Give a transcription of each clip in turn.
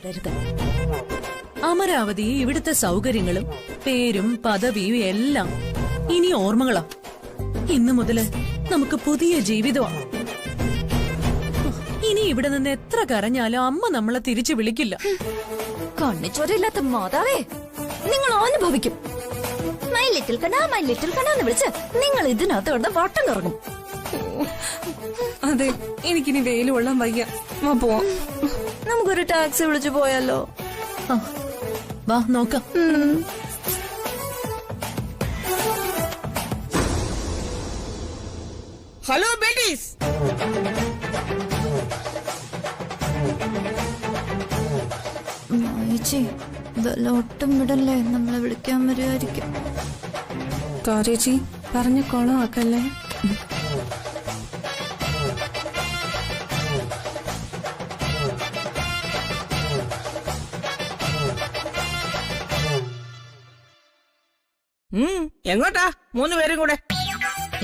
വിടരുത്. അമരാവതി ഇവിടുത്തെ സൗകര്യങ്ങളും പേരും പദവിയും എല്ലാം ഇനി ഓർമ്മകളാ. ഇന്നു മുതല് നമുക്ക് പുതിയ ജീവിതമാണ്. ഇനി ഇവിടെ നിന്ന് എത്ര കരഞ്ഞാലും അമ്മ നമ്മളെ തിരിച്ചു വിളിക്കില്ല. കണ്ണിച്ചോരില്ലാത്ത മാതാവേ, നിങ്ങൾ അനുഭവിക്കും. മൈ ലിറ്റിൽ കണ്ണാന്ന് വിളിച്ച് നിങ്ങൾ ഇതിനകത്ത് കൊണ്ട് വട്ടം കറങ്ങും. അതെ, എനിക്കിനി വെയിൽ കൊള്ളാൻ വയ്യ. പോവാം. നമുക്കൊരു ടാക്സി വിളിച്ചു പോയാലോ? വാ നോക്കാം. Hello babies. ഒട്ടും വിടല്ലേ, നമ്മളെ വിളിക്കാൻ വരുമായിരിക്കും. ചേച്ചി പറഞ്ഞ കോളം ആക്കല്ലേ. എങ്ങോട്ടാ 3 പേരും കൂടെ?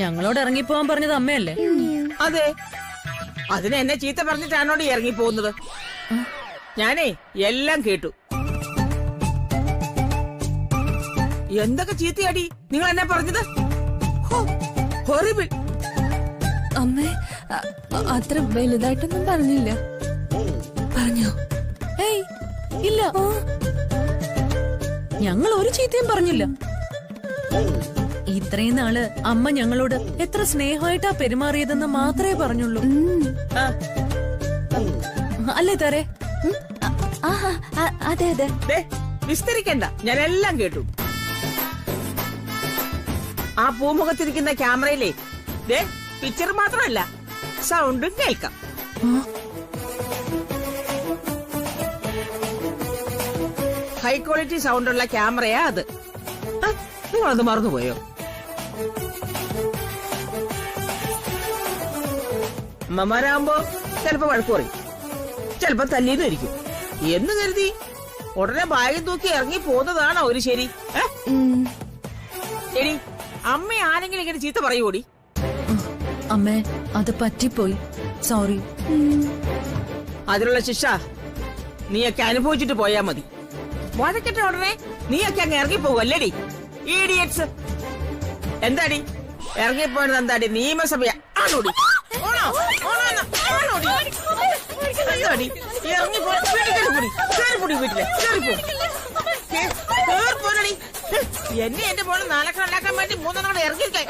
ഞങ്ങളോട് ഇറങ്ങിപ്പോവാൻ പറഞ്ഞത് അമ്മയല്ലേ? അതെ, അതിന് എന്നെ ചീത്ത പറഞ്ഞിട്ടാണോടി ഇറങ്ങി പോകുന്നത്? ഞാനേ എല്ലാം കേട്ടു. എന്തൊക്കെ ചീത്തയാടി നിങ്ങൾ എന്നെ പറഞ്ഞത്? ഹൊറിബിൾ. അമ്മേ, അത്ര വലുതായിട്ടൊന്നും പറഞ്ഞില്ല. പറഞ്ഞോ? ഏയ് ഇല്ല, ഞങ്ങൾ ഒരു ചീത്തയും പറഞ്ഞില്ല. ഇത്രയും നാള് അമ്മ ഞങ്ങളോട് എത്ര സ്നേഹമായിട്ടാ പെരുമാറിയതെന്ന് മാത്രമേ പറഞ്ഞുള്ളൂ. അല്ലേ താരേ? അതെ അതെ. വിസ്തരിക്കണ്ട, ഞാൻ എല്ലാം കേട്ടു. ആ പൂമുഖത്തിരിക്കുന്ന ക്യാമറയിലെ പിക്ചർ മാത്രമല്ല, സൗണ്ടും കേൾക്കാം. ഹൈ ക്വാളിറ്റി സൗണ്ടുള്ള ക്യാമറയാ അത്. നിങ്ങളത് മറന്നുപോയോ? അമ്മമാരാകുമ്പോ ചിലപ്പോ വഴക്ക് പറയും, ചിലപ്പോ തല്ലിയെന്നിരിക്കും. എന്ന് കരുതി ഉടനെ ബാഗും തൂക്കി ഇറങ്ങി പോകുന്നതാണോ ഒരു ശരി? എടി, അമ്മ ആരെങ്കിലും ഇങ്ങനെ ചീത്ത പറയൂടി? അമ്മേ, അത് പറ്റിപ്പോയി, സോറി. അതിനുള്ള ശിക്ഷ നീയൊക്കെ അനുഭവിച്ചിട്ട് പോയാ മതി. വഴക്കിട്ട ഉടനെ നീയൊക്കെ അങ്ങ് ഇറങ്ങിപ്പോവല്ലേടി ഈഡിയറ്റ്സ്. എന്താടി ഇറങ്ങിപ്പോയത്? എന്താടി നിയമസഭ ആണോടി? എന്നെ എന്റെ പോലെ നാലക്കണാക്കാൻ വേണ്ടി 3 കൂടെ ഇറങ്ങിയിരിക്കാൻ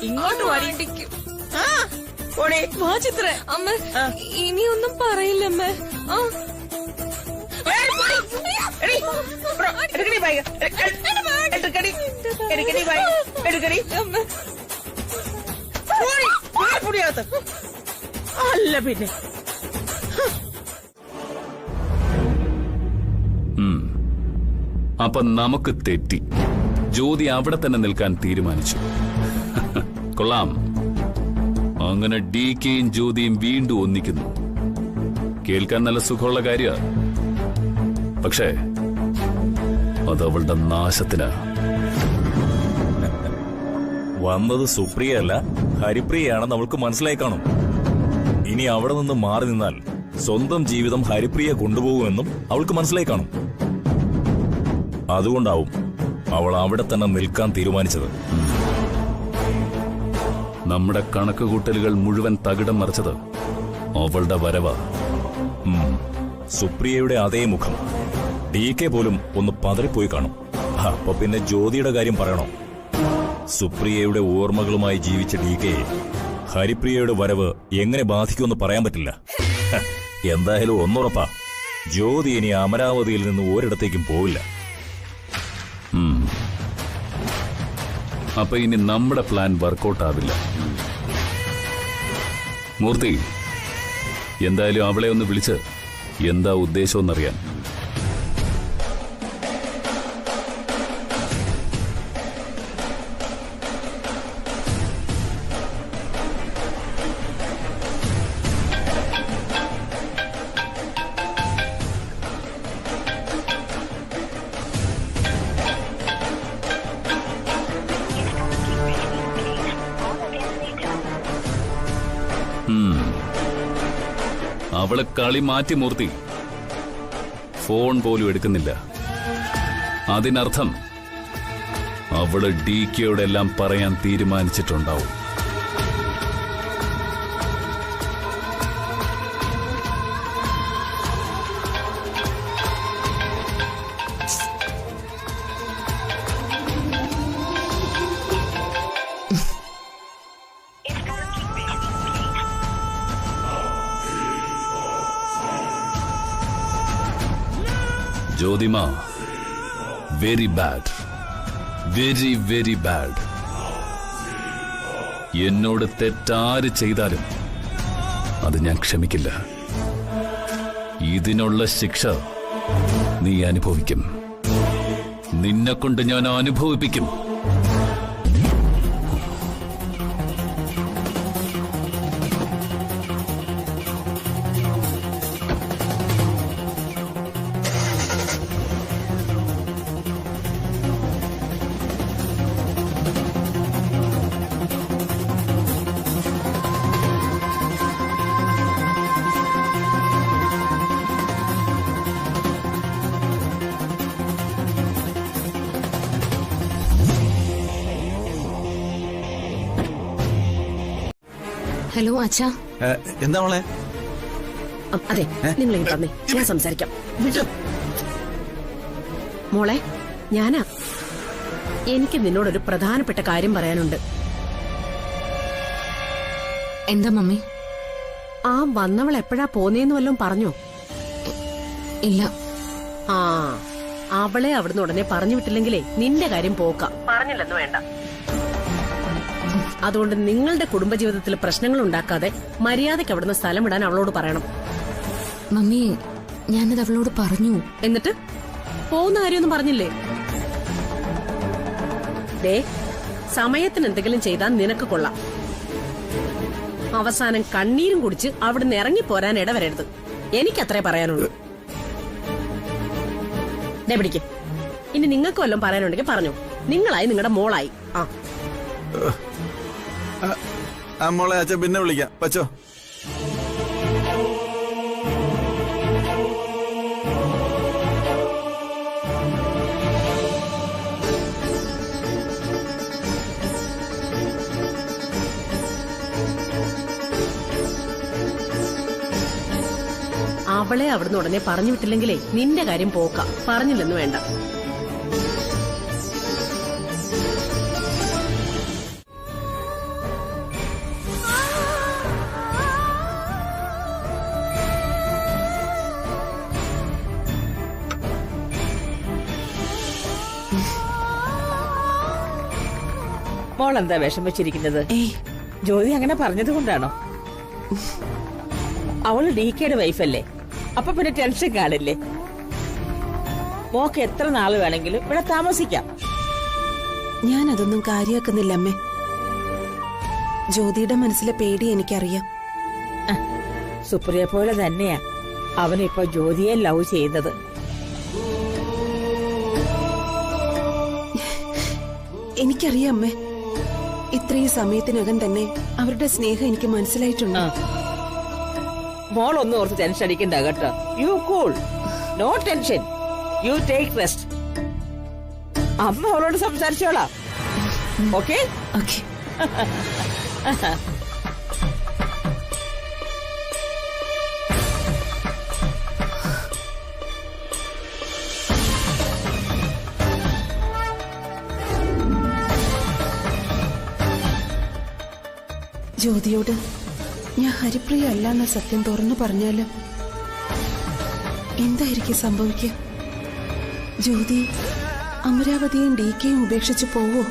ഇങ്ങോട്ട് വാടിക്കും. ചിത്ര അമ്മ ഇനിയൊന്നും പറയില്ലമ്മേ. അല്ല പിന്നെ അപ്പൊ നമുക്ക് തെറ്റി. ജ്യോതി അവിടെ തന്നെ നിൽക്കാൻ തീരുമാനിച്ചു. കൊള്ളാം. അങ്ങനെ DKയും ജ്യോതിയും വീണ്ടും ഒന്നിക്കുന്നു. കേൾക്കാൻ നല്ല സുഖമുള്ള കാര്യമാണ്. പക്ഷേ അതവളുടെ നാശത്തിന്. വന്നത് സുപ്രിയല്ല, ഹരിപ്രിയയാണെന്ന് അവൾക്ക് മനസ്സിലായി കാണും. ഇനി അവിടെ നിന്ന് മാറി നിന്നാൽ സ്വന്തം ജീവിതം ഹരിപ്രിയ കൊണ്ടുപോകുമെന്നും അവൾക്ക് മനസ്സിലായി കാണും. അതുകൊണ്ടാവും അവൾ അവിടെ തന്നെ നിൽക്കാൻ തീരുമാനിച്ചത്. നമ്മുടെ കണക്കുകൂട്ടലുകൾ മുഴുവൻ തകിടം മറിച്ചത് അവളുടെ വരവ. സുപ്രിയയുടെ അതേ മുഖം. DK പോലും ഒന്ന് പതറിപ്പോയി കാണും. അപ്പൊ പിന്നെ ജ്യോതിയുടെ കാര്യം പറയണോ? സുപ്രിയയുടെ ഓർമ്മകളുമായി ജീവിച്ച DKയെ ഹരിപ്രിയയുടെ വരവ് എങ്ങനെ ബാധിക്കുമെന്ന് പറയാൻ പറ്റില്ല. എന്തായാലും ഒന്നുറപ്പാ, ജ്യോതി ഇനി അമരാവതിയിൽ നിന്ന് ഒരിടത്തേക്കും പോവില്ല. അപ്പൊ ഇനി നമ്മുടെ പ്ലാൻ വർക്കൗട്ട് ആവില്ല. മൂർത്തി, എന്തായാലും അവളെ ഒന്ന് വിളിച്ച് എന്താ ഉദ്ദേശമെന്നറിയാൻ. അവള് കളി മാറ്റി മൂർത്തി. ഫോൺ പോലും എടുക്കുന്നില്ല. അതിനർത്ഥം അവള് DKയോടെല്ലാം പറയാൻ തീരുമാനിച്ചിട്ടുണ്ടാവും. ജ്യോതിമ, very bad, very very bad. എന്നോട് തെറ്റാര് ചെയ്താലും അത് ഞാൻ ക്ഷമിക്കില്ല. ഇതിനുള്ള ശിക്ഷ നീ അനുഭവിക്കും. നിന്നെക്കൊണ്ട് ഞാൻ അനുഭവിപ്പിക്കും. ഹലോ അച്ഛാ. എന്താ മോളെ? അതെ, നിങ്ങൾ പറഞ്ഞേ, ഞാൻ സംസാരിക്കാം. മോളെ, ഞാനാ. എനിക്ക് നിന്നോടൊരു പ്രധാനപ്പെട്ട കാര്യം പറയാനുണ്ട്. എന്താ മമ്മി? ആ വന്നവൾ എപ്പോഴാ പോന്നേന്ന് വല്ലതും പറഞ്ഞോ? ഇല്ല. ആ, അവളെ അവിടുന്ന് ഉടനെ പറഞ്ഞു വിട്ടില്ലെങ്കിലേ നിന്റെ കാര്യം പോക്കാം. പറഞ്ഞില്ലെന്ന് വേണ്ട. അതുകൊണ്ട് നിങ്ങളുടെ കുടുംബജീവിതത്തിൽ പ്രശ്നങ്ങൾ ഉണ്ടാക്കാതെ മര്യാദയ്ക്ക് അവിടുന്ന് സ്ഥലം വിടാൻ അവളോട് പറയണം. മമ്മി, ഞാനത് അവളോട് പറഞ്ഞു. എന്നിട്ട് പോകുന്ന കാര്യമൊന്നും പറഞ്ഞില്ലേ? ദേ, സമയത്തിന് എന്തെങ്കിലും ചെയ്താൽ നിനക്ക് കൊള്ളാം. അവസാനം കണ്ണീരും കുടിച്ച് അവിടുന്ന് ഇറങ്ങിപ്പോരാൻ ഇടവരരുത്. എനിക്കത്രേ പറയാനുള്ളൂ. ദേ പിടിക്ക്. ഇനി നിങ്ങൾക്ക് വല്ലതും പറയാനുണ്ടെങ്കിൽ പറഞ്ഞു. നിങ്ങളായി നിങ്ങളുടെ മോളായി. മോളെ അച്ഛൻ പിന്നെ വിളിക്കാം. പച്ചോ. അവളെ അവിടുന്ന് ഉടനെ പറഞ്ഞു വിട്ടില്ലെങ്കിലേ നിന്റെ കാര്യം പോക്കാം. പറഞ്ഞില്ലെന്ന് വേണ്ട. മോളെന്താ വിഷമിച്ചിരിക്കുന്നത്? ജ്യോതി അങ്ങനെ പറഞ്ഞത് കൊണ്ടാണോ? അവള് DKയുടെ വൈഫല്ലേ, അപ്പൊ പിന്നെ ടെൻഷൻ കാണില്ലേ? മോക്ക് എത്ര നാള് വേണമെങ്കിലും ഇവിടെ താമസിക്കാം. ഞാനതൊന്നും കാര്യാക്കുന്നില്ല അമ്മേ. ജ്യോതിയുടെ മനസ്സിലെ പേടി എനിക്കറിയാം. സുപ്രിയ പോലെ തന്നെയാ അവനിപ്പോ ജ്യോതിയെ ലവ് ചെയ്യുന്നത്. എനിക്കറിയാം അമ്മേ. ഇത്രയും സമയത്തിനകം തന്നെ അവരുടെ സ്നേഹം എനിക്ക് മനസ്സിലായിട്ടുണ്ട്. മോളൊന്നും ഓർത്ത് ടെൻഷൻ അടിക്കണ്ട കേട്ടോ. You cool, no tension, you take rest. അമ്മ അവളോട് സംസാരിച്ചോളാം. ഓക്കെ? ഓക്കെ. ജ്യോതിയോട് ഞാൻ ഹരിപ്രിയ അല്ല എന്ന സത്യം തുറന്നു പറഞ്ഞാല് എന്തായിരിക്കും സംഭവിക്കുക? ജ്യോതി അമരാവതിയും DKയും ഉപേക്ഷിച്ചു പോവോ?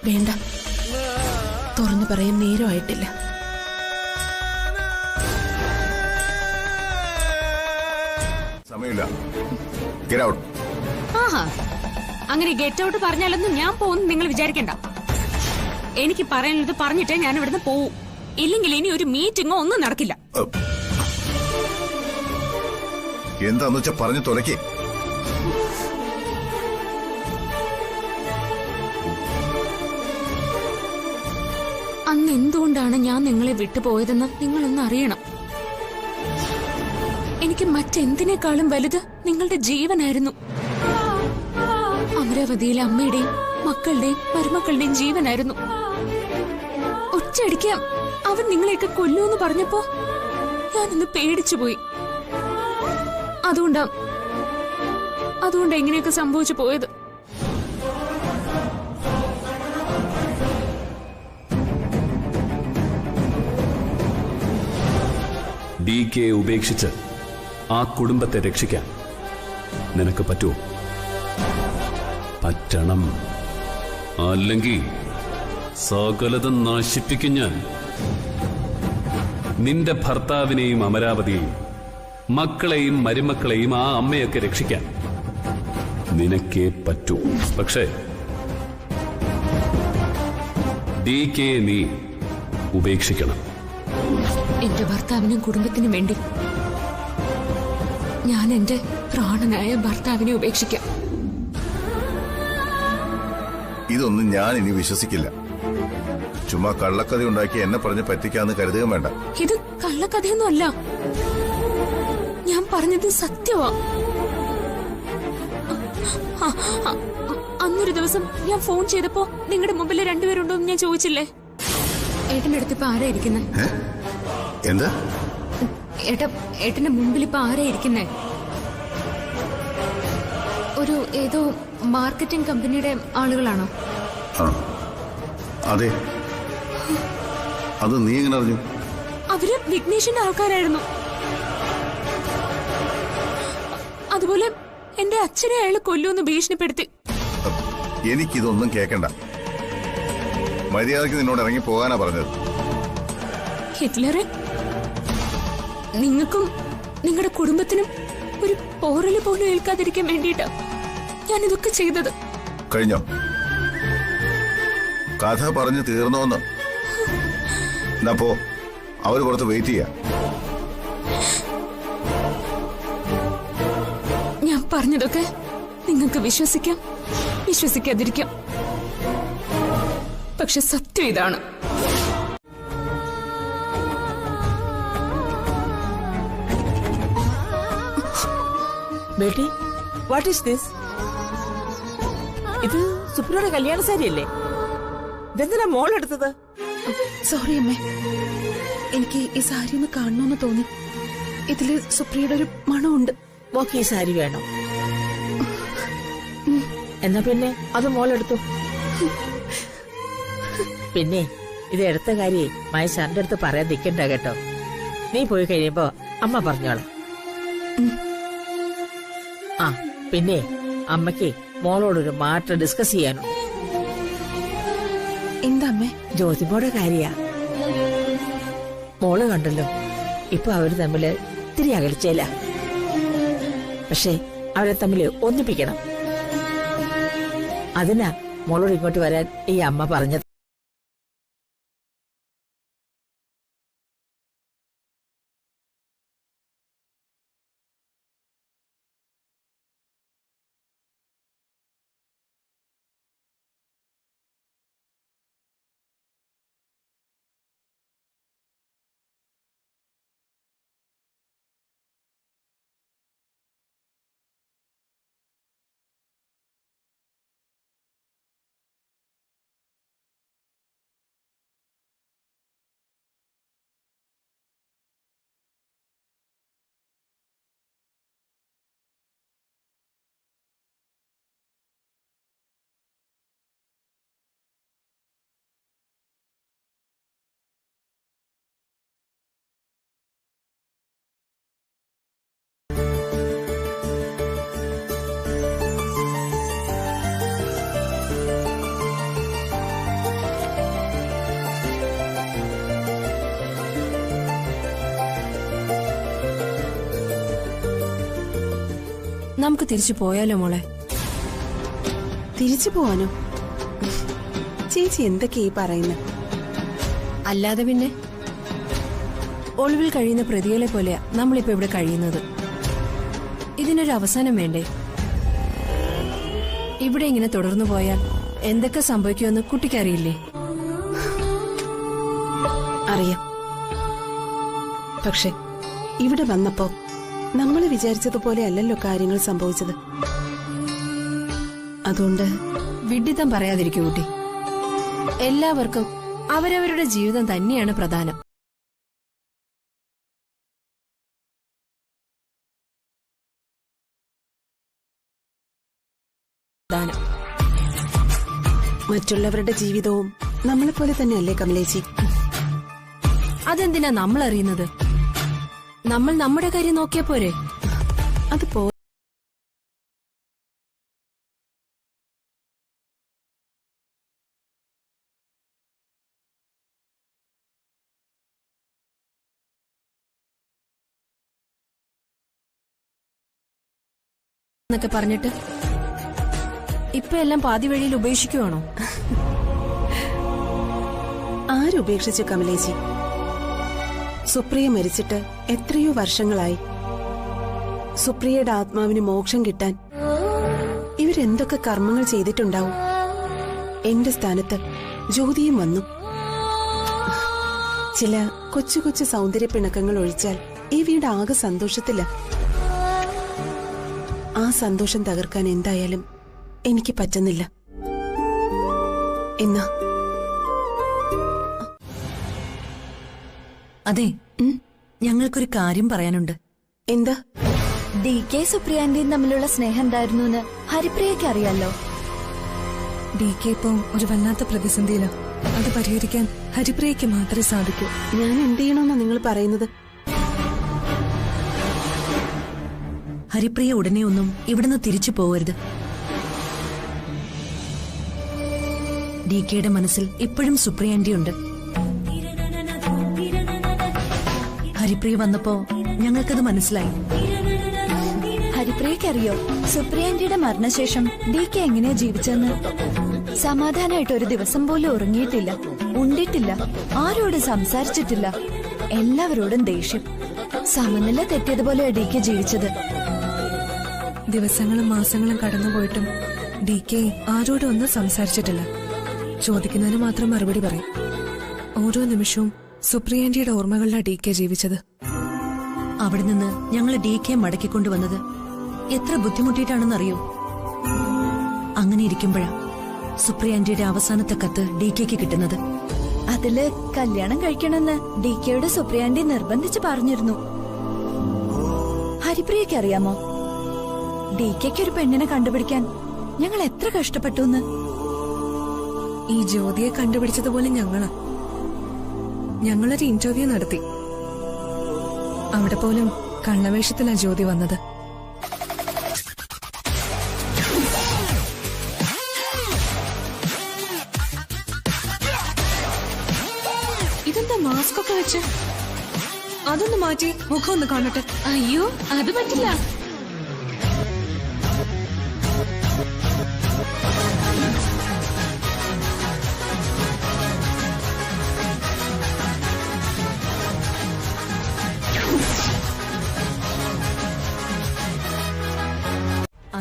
വേണ്ട, തുറന്നു പറയാൻ നേരമായിട്ടില്ല. സമയമില്ല. Get out. ആഹാ, അങ്ങനെ ഗെറ്റ് ഔട്ട് പറഞ്ഞാലൊന്നും ഞാൻ പോകുന്നു നിങ്ങൾ വിചാരിക്കണ്ട. എനിക്ക് പറയാനുള്ളത് പറഞ്ഞിട്ടേ ഞാൻ ഇവിടുന്ന് പോവും. ഇല്ലെങ്കിൽ ഇനി ഒരു മീറ്റിംഗോ ഒന്നും നടക്കില്ല. എന്താന്ന് വെച്ചാ പറഞ്ഞു തുലക്കേ. അന്ന് എന്തുകൊണ്ടാണ് ഞാൻ നിങ്ങളെ വിട്ടുപോയതെന്ന് നിങ്ങളൊന്ന് അറിയണം. എനിക്ക് മറ്റെന്തിനേക്കാളും വലുത് നിങ്ങളുടെ ജീവനായിരുന്നു. അമരാവതിയിലെ അമ്മയുടെയും മക്കളുടെയും മരുമക്കളുടെയും ജീവനായിരുന്നു. ഒറ്റയടിക്ക് അവൻ നിങ്ങളെയൊക്കെ കൊല്ലൂന്ന് പറഞ്ഞപ്പോ ഞാനൊന്ന് പേടിച്ചുപോയി. അതുകൊണ്ടാ ഇങ്ങനെയൊക്കെ സംഭവിച്ചു പോയത്. DK ഉപേക്ഷിച്ച് ആ കുടുംബത്തെ രക്ഷിക്കാൻ നിനക്ക് പറ്റുമോ? പറ്റണം. അല്ലെങ്കിൽ സകലതും നശിപ്പിക്കും ഞാൻ. നിന്റെ ഭർത്താവിനെയും അമരാവതിയെയും മക്കളെയും മരുമക്കളെയും ആ അമ്മയൊക്കെ രക്ഷിക്കാൻ നിനക്കേ പറ്റൂ. പക്ഷേ DK നീ ഉപേക്ഷിക്കണം. എന്റെ ഭർത്താവിനും കുടുംബത്തിനും വേണ്ടി ഞാൻ എന്റെ പ്രാണനായ ഭർത്താവിനെ ഉപേക്ഷിക്കാം. ഇതൊന്നും ഞാൻ ഇനി വിശ്വസിക്കില്ല. ചുമ്മാ കള്ളക്കഥ ഉണ്ടാക്കി എന്നെ പറഞ്ഞ് പറ്റിക്കാന്ന് കരുതുക വേണ്ട. ഇത് കള്ളക്കഥയൊന്നും അല്ല. ഞാൻ പറഞ്ഞത് സത്യമാ. അന്നൊരു ദിവസം ഞാൻ ഫോൺ ചെയ്തപ്പോ നിങ്ങളുടെ മുമ്പിൽ രണ്ടുപേരുണ്ടോ എന്ന് ഞാൻ ചോദിച്ചില്ലേ? ഏട്ടന്റെ അടുത്ത് ഇപ്പൊ ആരാ ഇരിക്കുന്നേ? എന്താ ഏട്ടന്റെ മുമ്പിൽ ഇപ്പൊ ആരാ ഇരിക്കുന്നേ? ഒരു ഏതോ മാർക്കറ്റിംഗ് കമ്പനിയുടെ ആളുകളാണോ? അതെ. അത് നീ എങ്ങനെ അറിഞ്ഞു? അവര് വിഘ്നേഷിന്റെ ആൾക്കാരായിരുന്നു. അതുപോലെ എന്റെ അച്ഛനെ അയാൾ കൊല്ലുമെന്ന് ഭീഷണിപ്പെടുത്തി. എനിക്കിതൊന്നും കേക്കണ്ട. മര്യാദയ്ക്ക് നിന്നോട് ഇറങ്ങി പോകാനാ പറഞ്ഞത്. ഹിറ്റ്ലറെ നിങ്ങൾക്കും നിങ്ങളുടെ കുടുംബത്തിനും ഒരു പോറല് പോലും ഏൽക്കാതിരിക്കാൻ വേണ്ടിയിട്ടാ ഞാൻ ഇതൊക്കെ ചെയ്തത്. കഴിഞ്ഞോ? കഥ പറഞ്ഞു തീർന്നോന്ന്? എന്നപ്പോ അവര് പുറത്ത് വെയിറ്റ് ചെയ്യാം. ഞാൻ പറഞ്ഞതൊക്കെ നിങ്ങൾക്ക് വിശ്വസിക്കാം, വിശ്വസിക്കാതിരിക്കാം. പക്ഷെ സത്യം ഇതാണ്. Beti, what is this? ഇത് സുപ്രിയയുടെ കല്യാണ സാരിയല്ലേ? ഇതെന്തിനാ മോളെടുത്തത്? സോറി അമ്മേ, എനിക്ക് ഈ സാരി ഒന്ന് കാണണമെന്ന് തോന്നി. ഇതില് സുപ്രിയയുടെ ഒരു മണമുണ്ട്. മോക്ക് ഈ സാരി വേണം? എന്നാ പിന്നെ അത് മോളെടുത്തു. പിന്നെ ഇത് എടുത്ത കാര്യേ മഹേശാന്റെ അടുത്ത് പറയാൻ നിൽക്കണ്ട കേട്ടോ. നീ പോയി കഴിയുമ്പോ അമ്മ പറഞ്ഞോളാം. ആ പിന്നെ അമ്മയ്ക്ക് മോളോടൊരു മാറ്റം ഡിസ്കസ് ചെയ്യാനുണ്ട്. എന്താ അമ്മേ? ജ്യോതിമോടെ കാര്യ. മോള് കണ്ടല്ലോ, ഇപ്പൊ അവര് തമ്മില് ഇത്തിരി അകൽച്ചയില്ല. പക്ഷെ അവരെ തമ്മില് ഒന്നിപ്പിക്കണം. അതിനാ മോളോട് ഇങ്ങോട്ട് വരാൻ ഈ അമ്മ പറഞ്ഞത്. നമുക്ക് തിരിച്ചു പോയാലോ മോളെ? തിരിച്ചു പോവാനോ? ചേച്ചി എന്തൊക്കെയാ ഈ പറയുന്നത്? അല്ലാതെ പിന്നെ ഒളിവിൽ കഴിയുന്ന പ്രതികളെ പോലെയാ നമ്മളിപ്പോ ഇവിടെ കഴിയുന്നത്. ഇതിനൊരു അവസാനം വേണ്ടേ? ഇവിടെ ഇങ്ങനെ തുടർന്നു പോയാൽ എന്തൊക്കെ സംഭവിക്കുമെന്ന് കുട്ടിക്കറിയില്ലേ? അറിയാം. പക്ഷെ ഇവിടെ വന്നപ്പോ നമ്മൾ വിചാരിച്ചതുപോലെ അല്ലല്ലോ കാര്യങ്ങൾ സംഭവിച്ചത്. അതുകൊണ്ട് വിഡിതം പറയാതിരിക്കൂ കുട്ടി. എല്ലാവർക്കും അവരവരുടെ ജീവിതം തന്നെയാണ് പ്രധാനം. മറ്റുള്ളവരുടെ ജീവിതവും നമ്മളെപ്പോലെ തന്നെയല്ലേ കമലേച്ചി? അതെന്തിനാ നമ്മൾ അറിയുന്നത്? നമ്മൾ നമ്മുടെ കാര്യം നോക്കിയാ പോരെ? അത് പോ എന്നൊക്കെ പറഞ്ഞിട്ട് ഇപ്പൊ എല്ലാം പാതി വഴിയിൽ ഉപേക്ഷിക്കുവാണോ? ആരുപേക്ഷിച്ചു കമലേച്ചി? സുപ്രിയ മരിച്ചിട്ട് എത്രയോ വർഷങ്ങളായി. സുപ്രിയയുടെ ആത്മാവിന് മോക്ഷം കിട്ടാൻ ഇവരെന്തൊക്കെ കർമ്മങ്ങൾ ചെയ്തിട്ടുണ്ടാവും. എന്റെ സ്ഥാനത്ത് ജ്യോതിയും വന്നു. ചില കൊച്ചു കൊച്ചു സൗന്ദര്യ പിണക്കങ്ങൾ ഒഴിച്ചാൽ ഈ വീട് ആകെ സന്തോഷത്തില്ല. ആ സന്തോഷം തകർക്കാൻ എന്തായാലും എനിക്ക് പറ്റുന്നില്ല. എന്നാ അതെ, ഞങ്ങൾക്കൊരു കാര്യം പറയാനുണ്ട്. എന്താ? DK സുപ്രിയാന്റിയും തമ്മിലുള്ള സ്നേഹം എന്തായിരുന്നു എന്ന് ഹരിപ്രിയയ്ക്ക് അറിയാലോ. DK ഇപ്പം ഒരു വല്ലാത്ത പ്രതിസന്ധിയില. അത് പരിഹരിക്കാൻ ഹരിപ്രിയയ്ക്ക് മാത്രമേ സാധിക്കൂ. ഞാൻ എന്ത് ചെയ്യണമെന്നാ നിങ്ങൾ പറയുന്നത്? ഹരിപ്രിയ ഉടനെ ഒന്നും ഇവിടുന്ന് തിരിച്ചു പോവരുത്. DKയുടെ മനസ്സിൽ ഇപ്പോഴും സുപ്രിയാന്റിയുണ്ട്. ഹരിപ്രിയ വന്നപ്പോ ഞങ്ങൾക്കത് മനസ്സിലായി. ഹരിപ്രിയയ്ക്ക് അറിയോ സുപ്രിയാന്റിയുടെ മരണശേഷം DK എങ്ങനെയാ ജീവിച്ചെന്ന്? സമാധാനമായിട്ട് ഒരു ദിവസം പോലും ഉറങ്ങിയിട്ടില്ല, ഉണ്ടിട്ടില്ല, ആരോടും സംസാരിച്ചിട്ടില്ല. എല്ലാവരോടും ദേഷ്യം. സമനില തെറ്റിയതുപോലെയാ DK ജീവിച്ചത്. ദിവസങ്ങളും മാസങ്ങളും കടന്നുപോയിട്ടും DK ആരോടും ഒന്നും സംസാരിച്ചിട്ടില്ല. ചോദിക്കുന്നതിന് മാത്രം മറുപടി പറയും. ഓരോ നിമിഷവും സുപ്രിയാന്റിയുടെ ഓർമ്മകളിലാണ് DK ജീവിച്ചത്. അവിടെ നിന്ന് ഞങ്ങൾ DK മടക്കിക്കൊണ്ടുവന്നത് എത്ര ബുദ്ധിമുട്ടിയിട്ടാണെന്നറിയോ? അങ്ങനെ ഇരിക്കുമ്പോഴാ സുപ്രിയാന്റിയുടെ അവസാനത്തെ കത്ത് DKക്ക് കിട്ടുന്നത്. അതില് കല്യാണം കഴിക്കണമെന്ന് DKയുടെ സുപ്രിയാന്റി നിർബന്ധിച്ച് പറഞ്ഞിരുന്നു. ഹരിപ്രിയയ്ക്ക് അറിയാമോ DKക്ക് ഒരു പെണ്ണിനെ കണ്ടുപിടിക്കാൻ ഞങ്ങൾ എത്ര കഷ്ടപ്പെട്ടു എന്ന്? ഈ ജ്യോതിയെ കണ്ടുപിടിച്ചതുപോലെ ഞങ്ങളൊരു ഇന്റർവ്യൂ നടത്തി. അവിടെ പോലും കള്ളവേഷത്തിലാ ജ്യോതി വന്നത്. ഇതെന്താ മാസ്ക് ഒക്കെ വെച്ച്? അതൊന്ന് മാറ്റി മുഖം ഒന്ന് കാണട്ടെ. അയ്യോ, അത് പറ്റില്ല.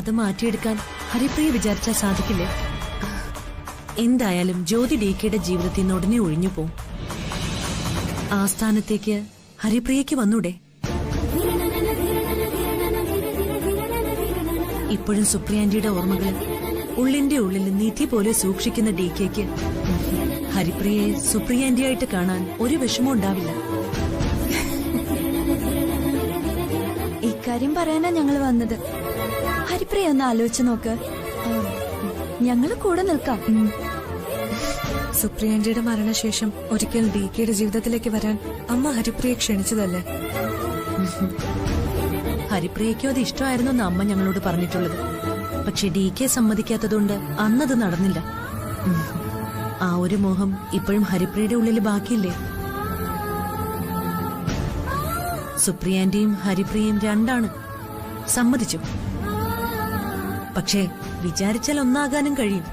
അത് മാറ്റിയെടുക്കാൻ ഹരിപ്രിയ വിചാരിച്ചാൽ സാധിക്കില്ലേ? എന്തായാലും ജ്യോതി DKയുടെ ജീവിതത്തിൽ നിന്ന് ഉടനെ ഒഴിഞ്ഞു പോവും. ആ സ്ഥാനത്തേക്ക് ഹരിപ്രിയയ്ക്ക് വന്നൂടെ? ഇപ്പോഴും സുപ്രിയാന്റിയുടെ ഓർമ്മകൾ ഉള്ളിന്റെ ഉള്ളിൽ നിധി പോലെ സൂക്ഷിക്കുന്ന DKക്ക് ഹരിപ്രിയയെ സുപ്രിയാന്റിയായിട്ട് കാണാൻ ഒരു വിഷമം ഉണ്ടാവില്ല. ഇക്കാര്യം പറയാനാ ഞങ്ങൾ വന്നത്. ഹരിപ്രിയ ഒന്ന് ആലോചിച്ച് നോക്ക്. ഞങ്ങള് കൂടെ നിൽക്കാം. സുപ്രിയാന്റിയുടെ മരണശേഷം ഒരിക്കൽ DKയുടെ ജീവിതത്തിലേക്ക് വരാൻ അമ്മ ഹരിപ്രിയെ ക്ഷണിച്ചതല്ലേ? ഹരിപ്രിയയ്ക്കും അത് ഇഷ്ടമായിരുന്നു എന്ന് അമ്മ ഞങ്ങളോട് പറഞ്ഞിട്ടുള്ളത്. പക്ഷെ DK സമ്മതിക്കാത്തതുകൊണ്ട് അന്നത് നടന്നില്ല. ആ ഒരു മോഹം ഇപ്പോഴും ഹരിപ്രിയയുടെ ഉള്ളിൽ ബാക്കിയില്ലേ? സുപ്രിയാന്റിയും ഹരിപ്രിയയും രണ്ടാണ്, സമ്മതിച്ചു. പക്ഷേ വിചാരിച്ചാൽ ഒന്നാകാനും കഴിയും.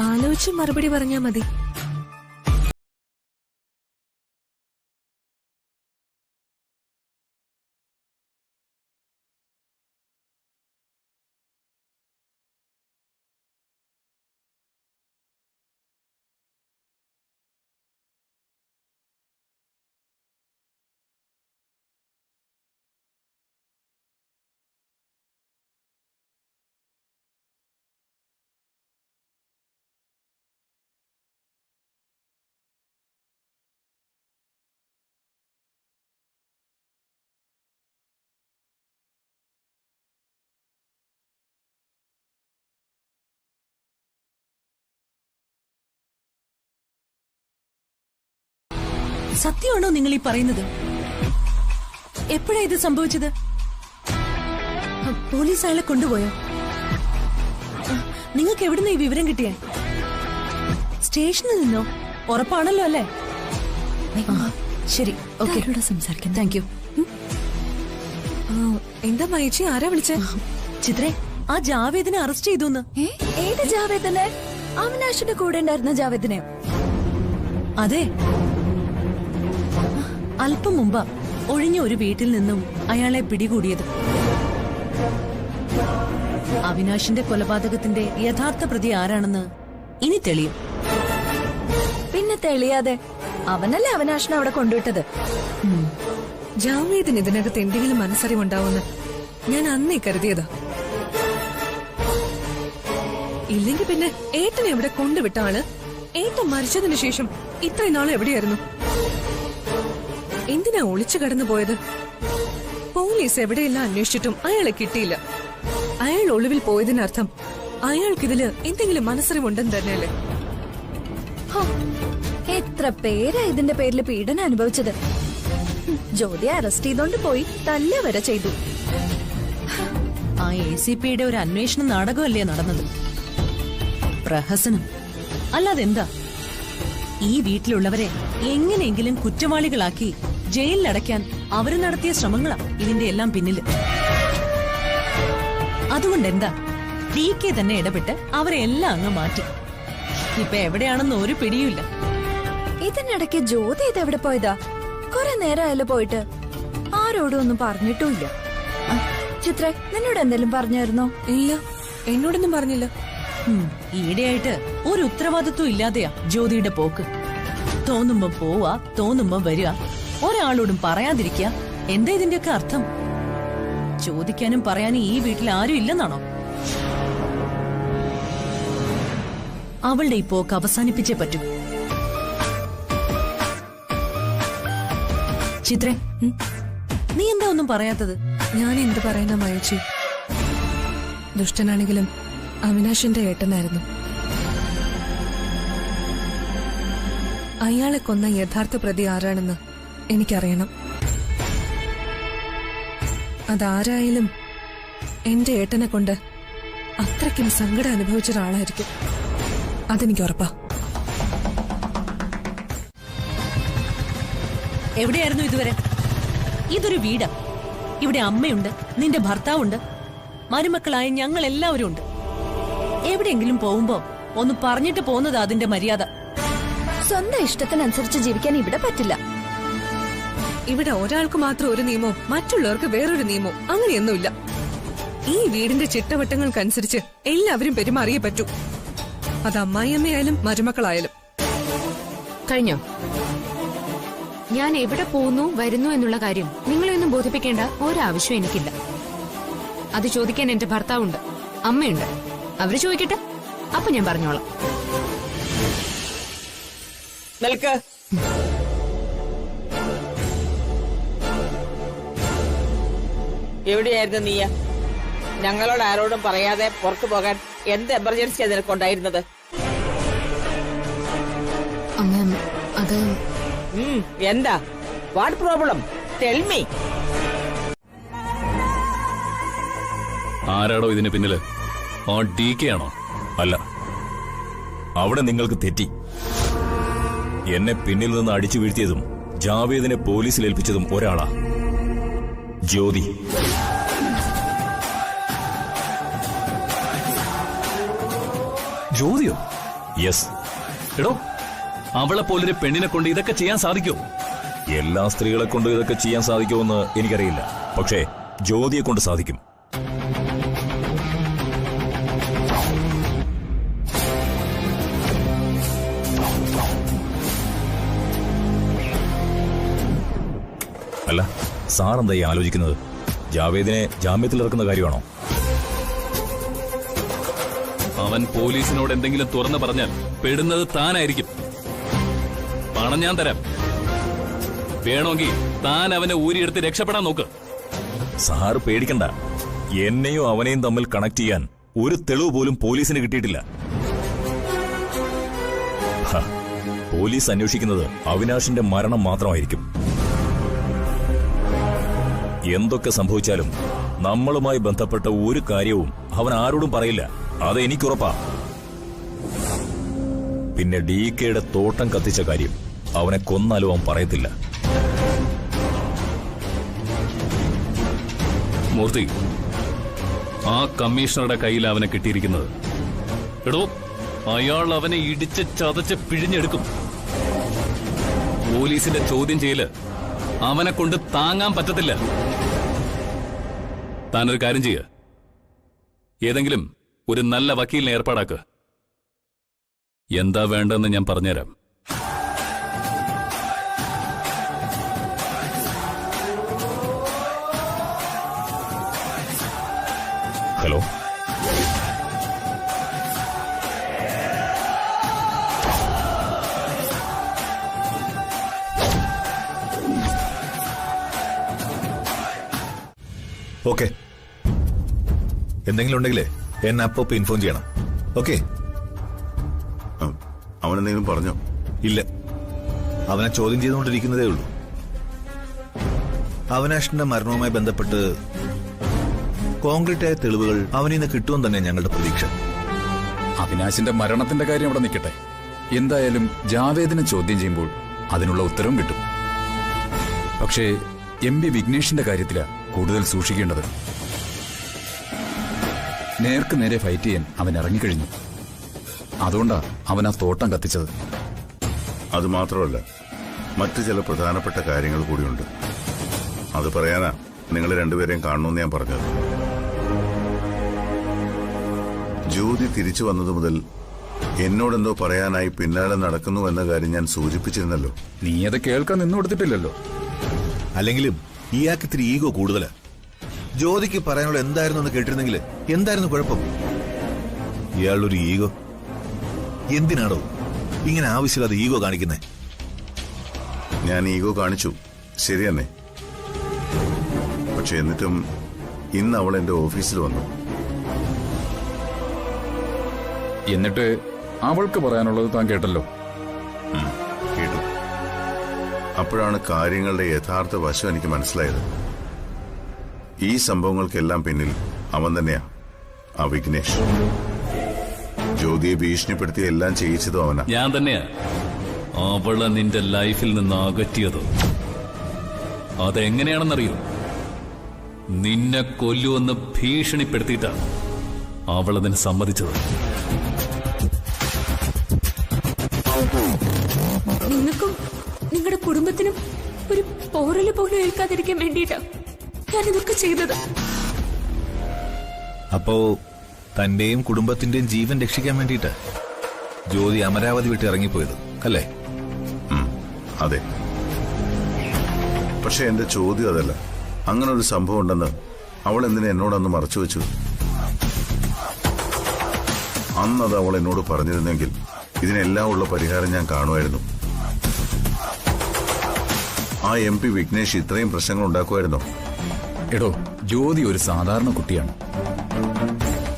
ആലോചിച്ച് മറുപടി പറഞ്ഞാ മതി. സത്യമാണോ നിങ്ങൾ ഈ പറയുന്നത്? എപ്പോഴാ ഇത് സംഭവിച്ചത്? പോലീസ് അയാളെ കൊണ്ടുപോയോ? നിങ്ങൾക്ക് എവിടുന്ന ഈ വിവരം കിട്ടിയേ? സ്റ്റേഷനിൽ നിന്നോ? ഉറപ്പാണല്ലോ അല്ലേ? ശരി, ഓക്കെ, സംസാരിക്കാം. Thank you. എന്താ മയച്ചി, ആരാ വിളിച്ചേ? ചിത്രേ, ആ ജാവേദിനെ അറസ്റ്റ് ചെയ്തു. ഏത് ജാവേദിനെ? അവിനാശിന്റെ കൂടെ ഉണ്ടായിരുന്ന ജാവേദിനെ? അതെ, അല്പം മുമ്പ് ഒഴിഞ്ഞ ഒരു വീട്ടിൽ നിന്നും അയാളെ പിടികൂടിയത്. അവിനാശിന്റെ കൊലപാതകത്തിന്റെ യഥാർത്ഥ പ്രതി ആരാണെന്ന് ഇനി തെളിയും. പിന്നെ തെളിയാതെ അവനല്ലേ അവിനാശിനെ അവിടെ കൊണ്ടുവിട്ടത്? ജാവേദിന് ഇതിനകത്ത് എന്തെങ്കിലും മനസ്സറിവുണ്ടാവുമെന്ന് ഞാൻ അന്നേ കരുതിയതാ. ഇല്ലെങ്കിൽ പിന്നെ ഏട്ടനെ എവിടെ കൊണ്ടുവിട്ട ആള് ഏട്ടൻ മരിച്ചതിന് ശേഷം ഇത്രയും നാൾ എവിടെയായിരുന്നു? എന്തിനാ ഒളിച്ചു കടന്നു പോയത്? പോലീസ് എവിടെയെല്ലാം അന്വേഷിച്ചിട്ടും അയാളെ കിട്ടിയില്ല. അയാൾ ഒളിവിൽ പോയതിനർത്ഥം അയാൾക്കിതില് എന്തെങ്കിലും മനസ്സറിവുണ്ടെന്ന് തന്നെയല്ലേ? എത്ര പേരാ ഇതിന്റെ പേരിൽ പീഡനം അനുഭവിച്ചത്? ജ്യോതിയെ അറസ്റ്റ് ചെയ്തോണ്ട് പോയി തല്ല് വരെ ചെയ്തു. ആ ACPയുടെ ഒരു അന്വേഷണ നാടകമല്ലേ നടന്നത്? പ്രഹസനം അല്ലാതെന്താ? ഈ വീട്ടിലുള്ളവരെ എങ്ങനെയെങ്കിലും കുറ്റവാളികളാക്കി ജയിലിലടയ്ക്കാൻ അവര് നടത്തിയ ശ്രമങ്ങളാ ഇതിന്റെ എല്ലാം പിന്നില്. അതുകൊണ്ടെന്താ, DK തന്നെ ഇടപെട്ട് അവരെ എല്ലാം അങ്ങ് മാറ്റി. ഇപ്പൊ എവിടെയാണെന്ന് ഒരു പിടിയുമില്ല. ഇതിനിടയ്ക്ക് ജ്യോതി ഇതെവിടെ പോയതാ? കുറെ നേരമായാലും പോയിട്ട്. ആരോടും ഒന്നും പറഞ്ഞിട്ടുമില്ല. ചിത്ര, നിന്നോട് എന്തെങ്കിലും പറഞ്ഞായിരുന്നോ? ഇല്ല, എന്നോടൊന്നും പറഞ്ഞില്ല. ഈയിടെയായിട്ട് ഒരു ഉത്തരവാദിത്വം ഇല്ലാതെയാ ജ്യോതിയുടെ പോക്ക്. തോന്നുമ്പോ പോവാ, തോന്നുമ്പോ വരിക, ഒരാളോടും പറയാതിരിക്കുക. എന്താ ഇതിന്റെയൊക്കെ അർത്ഥം? ചോദിക്കാനും പറയാനും ഈ വീട്ടിൽ ആരും ഇല്ലെന്നാണോ? അവളുടെ ഈ പോക്ക് അവസാനിപ്പിച്ചേ പറ്റൂ. ചിത്രേ, നീ എന്താ ഒന്നും പറയാത്തത്? ഞാൻ എന്ത് പറയുന്ന മയച്ചി? ദുഷ്ടനാണെങ്കിലും അവിനാശിന്റെ ഏട്ടനായിരുന്നു. അയാളെ കൊന്ന യഥാർത്ഥ പ്രതി ആരാണെന്ന് എനിക്കറിയണം. അതാരായാലും എന്റെ ഏട്ടനെ കൊണ്ട് അത്രയ്ക്കും സങ്കടം അനുഭവിച്ച ഒരാളായിരിക്കും. അതെനിക്ക് ഉറപ്പാ. എവിടെയായിരുന്നു ഇതുവരെ? ഇതൊരു വീടാ. ഇവിടെ അമ്മയുണ്ട്, നിന്റെ ഭർത്താവുണ്ട്, മരുമക്കളായ ഞങ്ങൾ എല്ലാവരും ഉണ്ട്. എവിടെയെങ്കിലും പോകുമ്പോ ഒന്ന് പറഞ്ഞിട്ട് പോകുന്നത് അതിന്റെ മര്യാദ. സ്വന്തം ഇഷ്ടത്തിനനുസരിച്ച് ജീവിക്കാൻ ഇവിടെ പറ്റില്ല. ഇവിടെ ഒരാൾക്ക് മാത്രം ഒരു നിയമവും മറ്റുള്ളവർക്ക് വേറൊരു നിയമവും അങ്ങനെയൊന്നുമില്ല. ഈ വീടിന്റെ ചിട്ടവട്ടങ്ങൾക്കനുസരിച്ച് എല്ലാവരും പെരുമാറിയേ പറ്റൂ. അത് അമ്മായിയമ്മയായാലും മരുമക്കളായാലും. കഴിഞ്ഞോ? ഞാൻ എവിടെ പോകുന്നു വരുന്നു എന്നുള്ള കാര്യം നിങ്ങളെയൊന്നും ബോധിപ്പിക്കേണ്ട ഒരാവശ്യം എനിക്കില്ല. അത് ചോദിക്കാൻ എന്റെ ഭർത്താവുണ്ട്, അമ്മയുണ്ട്. അവര് ചോദിക്കട്ടെ, അപ്പൊ ഞാൻ പറഞ്ഞോളാം. നിൽക്ക്. എവിടെയായിരുന്നു നീയ? ഞങ്ങളോട് ആരോടും പറയാതെ പുറത്തു പോകാൻ എന്ത് എമർജൻസിയാ നിനക്കുണ്ടായിരുന്നത്? അത് എന്താ? What problem? Tell me. ആരാടോ ഇതിന് പിന്നില്? ആ DK ആണോ? അല്ല, അവിടെ നിങ്ങൾക്ക് തെറ്റി. എന്നെ പിന്നിൽ നിന്ന് അടിച്ചു വീഴ്ത്തിയതും ജാവേദിനെ പോലീസിൽ ഏൽപ്പിച്ചതും ഒരാളാ, ജ്യോതി. ജ്യോതിയോ? യെസ്. എടോ, അവളെ പോലൊരു പെണ്ണിനെ കൊണ്ട് ഇതൊക്കെ ചെയ്യാൻ സാധിക്കുമോ? എല്ലാ സ്ത്രീകളെ കൊണ്ട് ഇതൊക്കെ ചെയ്യാൻ സാധിക്കുമെന്ന് എനിക്കറിയില്ല, പക്ഷേ ജ്യോതിയെ കൊണ്ട് സാധിക്കും. അല്ല, സാർ എന്താ ഈ ആലോചിക്കുന്നത്? ജാവേദിനെ ജാമ്യത്തിലിറക്കുന്ന കാര്യമാണോ? അവൻ പോലീസിനോട് എന്തെങ്കിലും തുറന്നു പറഞ്ഞാൽ പെടുന്നത് താനായിരിക്കും. പണം ഞാൻ തരാം. വേണമെങ്കിൽ താൻ അവനെ ഊരിയെടുത്ത് രക്ഷപ്പെടാൻ നോക്ക്. സാർ പേടിക്കണ്ട. എന്നെയും അവനെയും തമ്മിൽ കണക്ട് ചെയ്യാൻ ഒരു തെളിവ് പോലും പോലീസിന് കിട്ടിയിട്ടില്ല. പോലീസ് അന്വേഷിക്കുന്നത് അവിനാഷിന്റെ മരണം മാത്രമായിരിക്കും. എന്തൊക്കെ സംഭവിച്ചാലും നമ്മളുമായി ബന്ധപ്പെട്ട ഒരു കാര്യവും അവൻ ആരോടും പറയില്ല. അത് എനിക്കുറപ്പാ. പിന്നെ DKയുടെ തോട്ടം കത്തിച്ച കാര്യം അവനെ കൊന്നാലും അവൻ പറയത്തില്ല. മൂർത്തി, ആ കമ്മീഷണറുടെ കയ്യിൽ അവനെ കിട്ടിയിരിക്കുന്നത്. എടോ, അയാൾ അവനെ ഇടിച്ച് ചതച്ച് പിഴിഞ്ഞെടുക്കും. പോലീസിന്റെ ചോദ്യം ചെയ്യല് അവനെ കൊണ്ട് താങ്ങാൻ പറ്റത്തില്ല. താനൊരു കാര്യം ചെയ്യ, ഏതെങ്കിലും ഒരു നല്ല വക്കീലിനെ ഏർപ്പാടാക്ക്. എന്താ വേണ്ടെന്ന് ഞാൻ പറഞ്ഞുതരാം. ഹലോ, ഓക്കെ, എന്തെങ്കിലും ഉണ്ടെങ്കിലേ എന്നെ അപ്പൊ ഇൻഫോം ചെയ്യണം. ഓക്കെ? അവനെന്തെങ്കിലും പറഞ്ഞോ? ഇല്ല, അവനെ ചോദ്യം ചെയ്തുകൊണ്ടിരിക്കുന്നതേ ഉള്ളൂ. അവിനാഷിന്റെ മരണവുമായി ബന്ധപ്പെട്ട് കോൺക്രീറ്റായ തെളിവുകൾ അവനിൽ നിന്ന് കിട്ടുമെന്ന് തന്നെ ഞങ്ങളുടെ പ്രതീക്ഷ. അവിനാശിന്റെ മരണത്തിന്റെ കാര്യം അവിടെ നിൽക്കട്ടെ. എന്തായാലും ജാവേദിനെ ചോദ്യം ചെയ്യുമ്പോൾ അതിനുള്ള ഉത്തരവും കിട്ടും. പക്ഷേ MP വിഘ്നേഷിന്റെ കാര്യത്തിലാ കൂടുതൽ സൂക്ഷിക്കേണ്ടത്. നേർക്ക് നേരെ ഫൈറ്റ് ചെയ്യാൻ അവൻ ഇറങ്ങിക്കഴിഞ്ഞു. അതുകൊണ്ടാ അവൻ ആ തോട്ടം കത്തിച്ചത്. അത് മാത്രമല്ല, മറ്റു ചില പ്രധാനപ്പെട്ട കാര്യങ്ങൾ കൂടിയുണ്ട്. അത് പറയാനാ നിങ്ങൾ രണ്ടുപേരെയും കാണണമെന്ന് ഞാൻ പറഞ്ഞത്. ജ്യോതി തിരിച്ചു വന്നതു മുതൽ എന്നോടെന്തോ പറയാനായി പിന്നാലെ നടക്കുന്നു എന്ന കാര്യം ഞാൻ സൂചിപ്പിച്ചിരുന്നല്ലോ. നീ അത് കേൾക്കാൻ നിന്നു കൊടുത്തിട്ടില്ലല്ലോ. അല്ലെങ്കിലും ഇയാൾക്ക് ഇത്തിരി ഈഗോ കൂടുതലാ. ജ്യോതിക്ക് പറയാനുള്ള എന്തായിരുന്നു എന്ന് കേട്ടിരുന്നെങ്കിൽ എന്തായിരുന്നു കുഴപ്പം? ഇയാളൊരു ഈഗോ. എന്തിനാണോ ഇങ്ങനെ ആവശ്യമില്ലാതെ ഈഗോ കാണിക്കുന്നേ? ഞാൻ ഈഗോ കാണിച്ചു, ശരി തന്നെ. പക്ഷെ എന്നിട്ടും ഇന്ന് അവൾ എന്റെ ഓഫീസിൽ വന്നു. എന്നിട്ട് അവൾക്ക് പറയാനുള്ളത് താൻ കേട്ടല്ലോ. കേട്ടു. അപ്പോഴാണ് കാര്യങ്ങളുടെ യഥാർത്ഥ വശം എനിക്ക് മനസ്സിലായത്. ഈ സംഭവങ്ങൾക്കെല്ലാം പിന്നിൽ അവൻ തന്നെയാ, ആ വിഘ്നേഷ്. ജ്യോതിയെ ഭീഷണിപ്പെടുത്തി എല്ലാം ചെയ്യിച്ചതും അവനാ. ഞാൻ തന്നെയാ അവളെ നിന്റെ ലൈഫിൽ നിന്ന് അകറ്റിയത്. അതെങ്ങനെയാണെന്നറിയോ? നിന്നെ കൊല്ലുമെന്ന് ഭീഷണിപ്പെടുത്തിയിട്ടാ അവളതിന് സമ്മതിച്ചത്. നിങ്ങൾക്കും നിങ്ങളുടെ കുടുംബത്തിനും ഒരു പോറല് പോലും ഏൽക്കാതിരിക്കാൻ വേണ്ടിയിട്ടാ ഞാനിതൊക്കെ ചെയ്തത്. അപ്പോ തന്റെയും കുടുംബത്തിന്റെയും ജീവൻ രക്ഷിക്കാൻ വേണ്ടിയിട്ട് ജ്യോതി അമരാവതി വിട്ട് ഇറങ്ങിപ്പോയത് അല്ലേ? അതെ. പക്ഷെ എന്റെ ചോദ്യം അതല്ല. അങ്ങനെ ഒരു സംഭവം ഉണ്ടെന്ന് അവൾ എന്തിനാ എന്നോടന്ന് മറച്ചു വെച്ചു? അന്നത് അവൾ എന്നോട് പറഞ്ഞിരുന്നെങ്കിൽ ഇതിനെല്ലാം ഉള്ള പരിഹാരം ഞാൻ കാണുമായിരുന്നു. ആ MP വിഘ്നേഷ് ഇത്രയും പ്രശ്നങ്ങൾ ഉണ്ടാക്കുമായിരുന്നോ? എടോ, ജ്യോതി ഒരു സാധാരണ കുട്ടിയാണ്.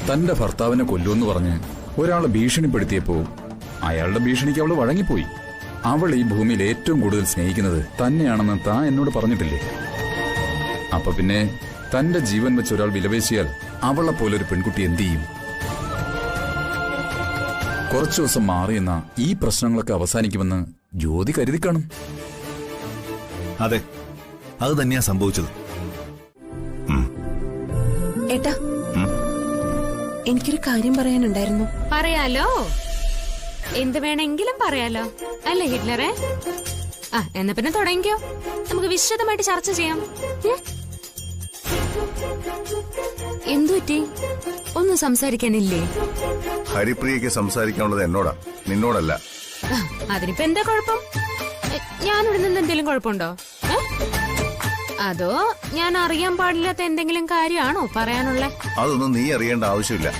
തന്റെ ഭർത്താവിനെ കൊല്ലുമെന്ന് പറഞ്ഞ് ഒരാളെ ഭീഷണിപ്പെടുത്തിയപ്പോ അയാളുടെ ഭീഷണിക്ക് അവള് വഴങ്ങിപ്പോയി. അവൾ ഈ ഭൂമിയിൽ ഏറ്റവും കൂടുതൽ സ്നേഹിക്കുന്നത് തന്നെയാണെന്ന് താൻ എന്നോട് പറഞ്ഞിട്ടില്ലേ? അപ്പൊ പിന്നെ തന്റെ ജീവൻ വെച്ച് ഒരാൾ വിലപേശിയാൽ അവളെ പോലൊരു പെൺകുട്ടി എന്ത് ചെയ്യും? കുറച്ചു ദിവസം മാറിയെന്ന ഈ പ്രശ്നങ്ങളൊക്കെ അവസാനിക്കുമെന്ന് ജ്യോതി കരുതി കാണും. അതെ, അത് തന്നെയാ സംഭവിച്ചത്. ഏട്ടാ, എനിക്കൊരു കാര്യം പറയാനുണ്ടായിരുന്നു. പറയാലോ, എന്ത് വേണമെങ്കിലും പറയാലോ, അല്ലേ ഹിറ്റ്ലറെ? എന്നാ പിന്നെ തുടങ്ങിക്കോ, നമുക്ക് വിശദമായിട്ട് ചർച്ച ചെയ്യാം. എന്തു പറ്റി? ഒന്നും സംസാരിക്കാനില്ലേ? ഹരിപ്രിയക്ക് സംസാരിക്കാനുള്ളത് എന്നോടാ, നിന്നോടല്ല. അതിനിപ്പോ എന്താ കുഴപ്പം? ഞാനിവിടെ നിന്ന് എന്തെങ്കിലും കുഴപ്പമുണ്ടോ? അതോ ഞാൻ അറിയാൻ പാടില്ലാത്ത എന്തെങ്കിലും കാര്യമാണോ പറയാനുള്ള? അതൊന്നും നീ അറിയേണ്ട ആവശ്യമില്ല.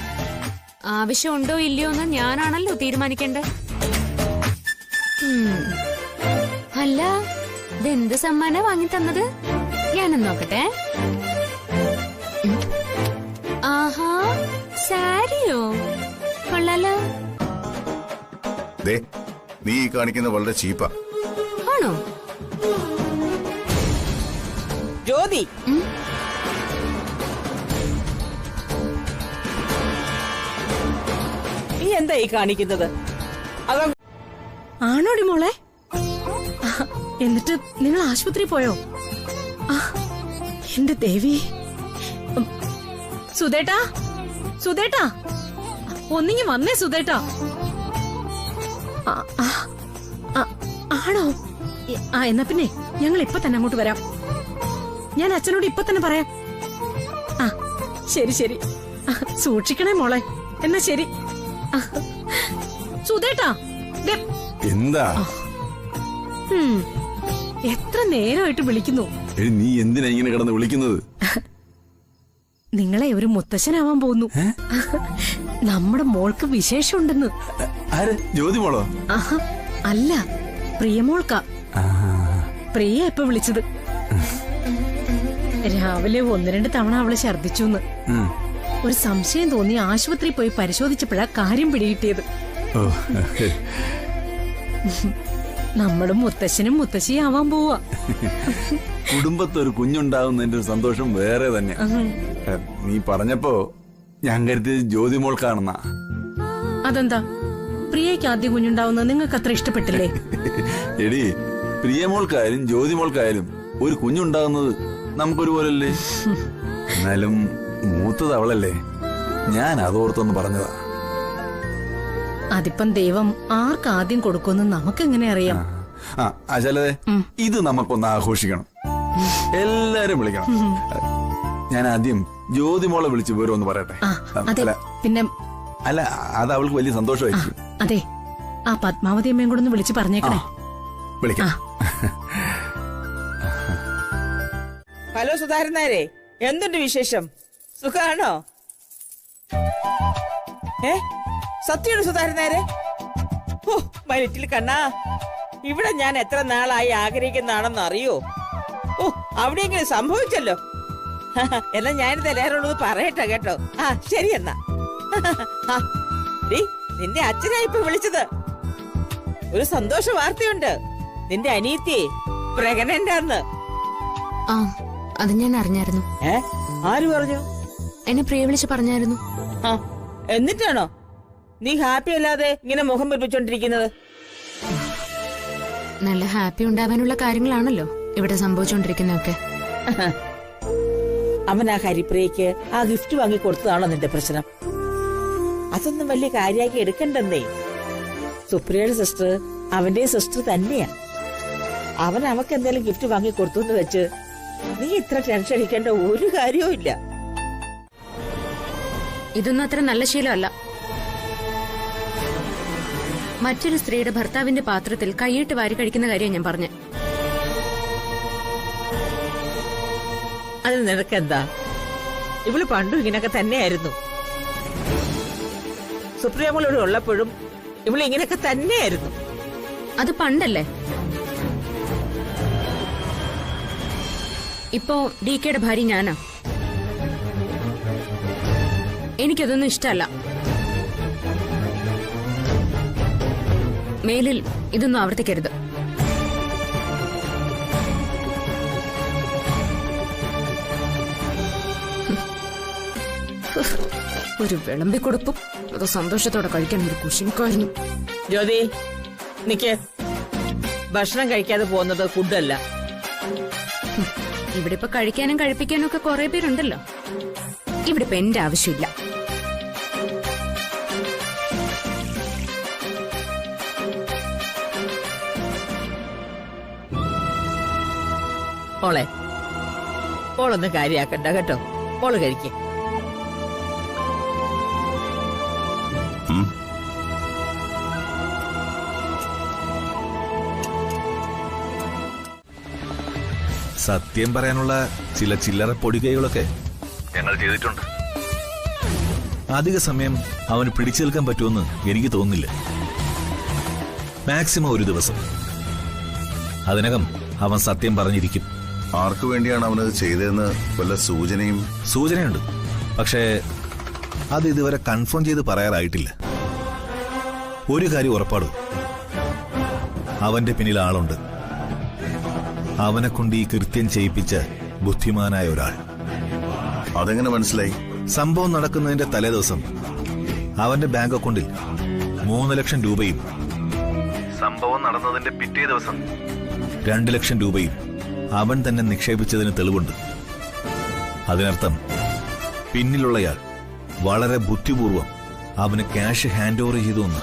ആവശ്യമുണ്ടോ ഇല്ലയോ എന്ന് ഞാനാണല്ലോ തീരുമാനിക്കേണ്ടത്. അല്ല, ഇതെന്ത് സമ്മാനം വാങ്ങി തന്നത്? ഞാനൊന്ന് നോക്കട്ടെ. ആഹാ, സാരിയോ? കൊള്ളാലോ. നീ ഈ കാണിക്കുന്ന വളരെ ചീപ്പാ. ആണോ? ജ്യോതി, നീ എന്താ ഈ കാണിക്കുന്നത്? അതോ ആണോടി മോളെ? എന്നിട്ട് നിങ്ങൾ ആശുപത്രി പോയോ? എന്റെ ദേവി. സുധേട്ടാ, സുധേട്ടാ, ഒന്നിങ്ങി വന്നേ സുധേട്ടാ. ആണോ? എന്നാ പിന്നെ ഞങ്ങൾ ഇപ്പൊ തന്നെ അങ്ങോട്ട് വരാം. ഞാൻ അച്ഛനോട് ഇപ്പൊ തന്നെ പറയാം. ശരി ശരി, സൂക്ഷിക്കണേ മോളെ. എന്നാ ശരി. സുധേട്ടാ, എന്താ? എത്ര നേരമായിട്ട് വിളിക്കുന്നു. നീ എന്തിനാ ഇങ്ങനെ കിടന്ന് വിളിക്കുന്നത്? നിങ്ങളെ ഒരു മുത്തശ്ശനാവാൻ പോകുന്നു. നമ്മുടെ മോൾക്ക് വിശേഷമുണ്ടെന്ന്. ജ്യോതി മോളോ? അല്ല, പ്രിയമോൾക്കാ. പ്രിയ ഇപ്പൊ വിളിച്ചത്. രാവിലെ 1-2 തവണ അവള് ഛർദിച്ചു. ഒരു സംശയം തോന്നി ആശുപത്രി പോയി പരിശോധിച്ചപ്പോഴാ കാര്യം പിടികിട്ടിയത്. നമ്മുടെ മുത്തശ്ശനും മുത്തശ്ശിയും ആവാൻ പോവാ. കുടുംബത്തൊരു കുഞ്ഞുണ്ടാവുന്നതിന്റെ ഒരു സന്തോഷം വേറെ തന്നെ. നീ പറഞ്ഞപ്പോ ഞാൻ കരുതിയത് ജ്യോതി മോൾക്കാണെന്നാ. അതെന്താ? പ്രിയയ്ക്ക് ആദ്യം കുഞ്ഞുണ്ടാവുന്നത് നിങ്ങൾക്ക് അത്ര ഇഷ്ടപ്പെട്ടില്ലേ? എടി, പ്രിയമോൾക്കായാലും ജ്യോതി മോൾക്കായാലും ഒരു കുഞ്ഞുണ്ടാകുന്നത് നമുക്കൊരുപോലല്ലേ. എന്നാലും മൂത്തത് അവളല്ലേ. ഞാൻ അതോർത്തൊന്ന് പറഞ്ഞതാ. അതിപ്പം ദൈവം ആർക്കാദ്യം കൊടുക്കുമെന്ന് നമുക്കെങ്ങനെ അറിയാം? അചലതെ, ഇത് നമുക്കൊന്ന് ആഘോഷിക്കണം. എല്ലാരും വിളിക്കണം. ഞാൻ ആദ്യം ജ്യോതി മോളെ വിളിച്ച് വിവരമൊന്ന് പറയട്ടെ. പിന്നെ അല്ല, അത് അവൾക്ക് വലിയ സന്തോഷമായിരിക്കും. അതെ, ആ പത്മാവതി അമ്മയും കൂടെ ഒന്ന് വിളിച്ച് പറഞ്ഞേക്കണേ. വിളിക്കാം. ഹലോ സുധാകരൻ നായരെ, എന്തുണ്ട് വിശേഷം? സുഖാണോ? സത്യമാണ് സുധാകരൻ നായരെ? ഓ മരിറ്റിൽ കണ്ണാ, ഇവിടെ ഞാൻ എത്ര നാളായി ആഗ്രഹിക്കുന്നതാണെന്ന് അറിയോ? ഓ, അവിടെയെങ്കിലും സംഭവിച്ചല്ലോ. എന്നാ ഞാനിത് എല്ലാവരോടൊന്ന് പറയട്ടെ കേട്ടോ. ശരി എന്നാ. നിന്റെ അച്ഛനാ ഇപ്പൊ വിളിച്ചത്. ഒരു സന്തോഷ വാർത്തയുണ്ട്. നിന്റെ അനിയത്തിയെ പ്രഗ്നന്റാന്ന്. അത് ഞാൻ അറിഞ്ഞായിരുന്നു. ആര് പറഞ്ഞു? എന്നെ പ്രിയ വിളിച്ച് പറഞ്ഞായിരുന്നു. എന്നിട്ടാണോ നീ ഹാപ്പി അല്ലാതെ ഇങ്ങനെ മുഖം പിടിപ്പിച്ചോണ്ടിരിക്കുന്നത്? നല്ല ഹാപ്പി ഉണ്ടാവാനുള്ള കാര്യങ്ങളാണല്ലോ ഇവിടെ സംഭവിച്ചോണ്ടിരിക്കുന്നതൊക്കെ. അവൻ ആ ഹരിപ്രിയക്ക് ആ ഗിഫ്റ്റ് വാങ്ങി കൊടുത്തതാണോ നിന്റെ പ്രശ്നം? അതൊന്നും വലിയ കാര്യമാക്കി എടുക്കണ്ടെന്നേ. സുപ്രിയയുടെ സിസ്റ്റർ അവന്റെ സിസ്റ്റർ തന്നെയാ. അവൻ അവക്ക് എന്തെങ്കിലും ഗിഫ്റ്റ് വാങ്ങി കൊടുത്തു എന്ന് വെച്ച് നീ ഇത്ര ടെൻഷൻ അടിക്കേണ്ട ഒരു കാര്യവും ഇല്ല. ഇതൊന്നും അത്ര നല്ല ശീലമല്ല. മറ്റൊരു സ്ത്രീയുടെ ഭർത്താവിന്റെ പാത്രത്തിൽ കൈയിട്ട് വാരി കഴിക്കുന്ന കാര്യം ഞാൻ പറഞ്ഞ. അതിന് നിനക്കെന്താ? ഇവള് പണ്ടും ഇങ്ങനെയൊക്കെ തന്നെയായിരുന്നു. സുപ്രിയമോളോട് ഉള്ളപ്പോഴും ഇവള് ഇങ്ങനെയൊക്കെ തന്നെയായിരുന്നു. അത് പണ്ടല്ലേ. ഇപ്പോ DKയുടെ ഭാര്യ ഞാനാ. എനിക്കതൊന്നും ഇഷ്ടമല്ല. മേലിൽ ഇതൊന്നും ആവർത്തിക്കരുത്. ഒരു വിളമ്പിക്കൊടുപ്പും അത് സന്തോഷത്തോടെ കഴിക്കാൻ ഒരു കുശിനിക്കാരനും. ജ്യോതി, നിക്ക്. ഭക്ഷണം കഴിക്കാതെ പോകുന്നത് ഫുഡല്ല. ഇവിടെ ഇപ്പൊ കഴിക്കാനും കഴിപ്പിക്കാനും ഒക്കെ കുറെ പേരുണ്ടല്ലോ. ഇവിടെ ഇപ്പൊ എന്റെ ആവശ്യമില്ല. മോളെ, മോളൊന്നും കാര്യാക്കണ്ട കേട്ടോ. മോള് കഴിക്ക. സത്യം പറയാനുള്ള ചില ചില്ലറ പൊടികൈകളൊക്കെ ഞങ്ങൾ ചെയ്തിട്ടുണ്ട്. അധിക സമയം അവന് പിടിച്ചു നിൽക്കാൻ പറ്റുമെന്ന് എനിക്ക് തോന്നുന്നില്ല. മാക്സിമം ഒരു ദിവസം. അതിനകം അവൻ സത്യം പറഞ്ഞിരിക്കും. ആർക്കു വേണ്ടിയാണ് അവനത് ചെയ്തതെന്ന് വല്ല സൂചനയുണ്ട്. പക്ഷേ അത് ഇതുവരെ കൺഫേം ചെയ്ത് പറയാറായിട്ടില്ല. ഒരു കാര്യം ഉറപ്പാടും, അവന്റെ പിന്നിൽ ആളുണ്ട്. അവനെ കൊണ്ട് ഈ കൃത്യം ചെയ്യിപ്പിച്ച ബുദ്ധിമാനായ ഒരാൾ. അതെങ്ങനെ മനസ്സിലായി? സംഭവം നടക്കുന്നതിന്റെ തലേദിവസം അവന്റെ ബാങ്ക് അക്കൗണ്ടിൽ 3 ലക്ഷം രൂപയും സംഭവം നടന്നതിന്റെ പിറ്റേ ദിവസം 2 ലക്ഷം രൂപയും അവൻ തന്നെ നിക്ഷേപിച്ചതിന് തെളിവുണ്ട്. അതിനർത്ഥം പിന്നിലുള്ളയാൾ വളരെ ബുദ്ധിപൂർവം അവന് ക്യാഷ് ഹാൻഡ് ഓവർ ചെയ്തു എന്ന്.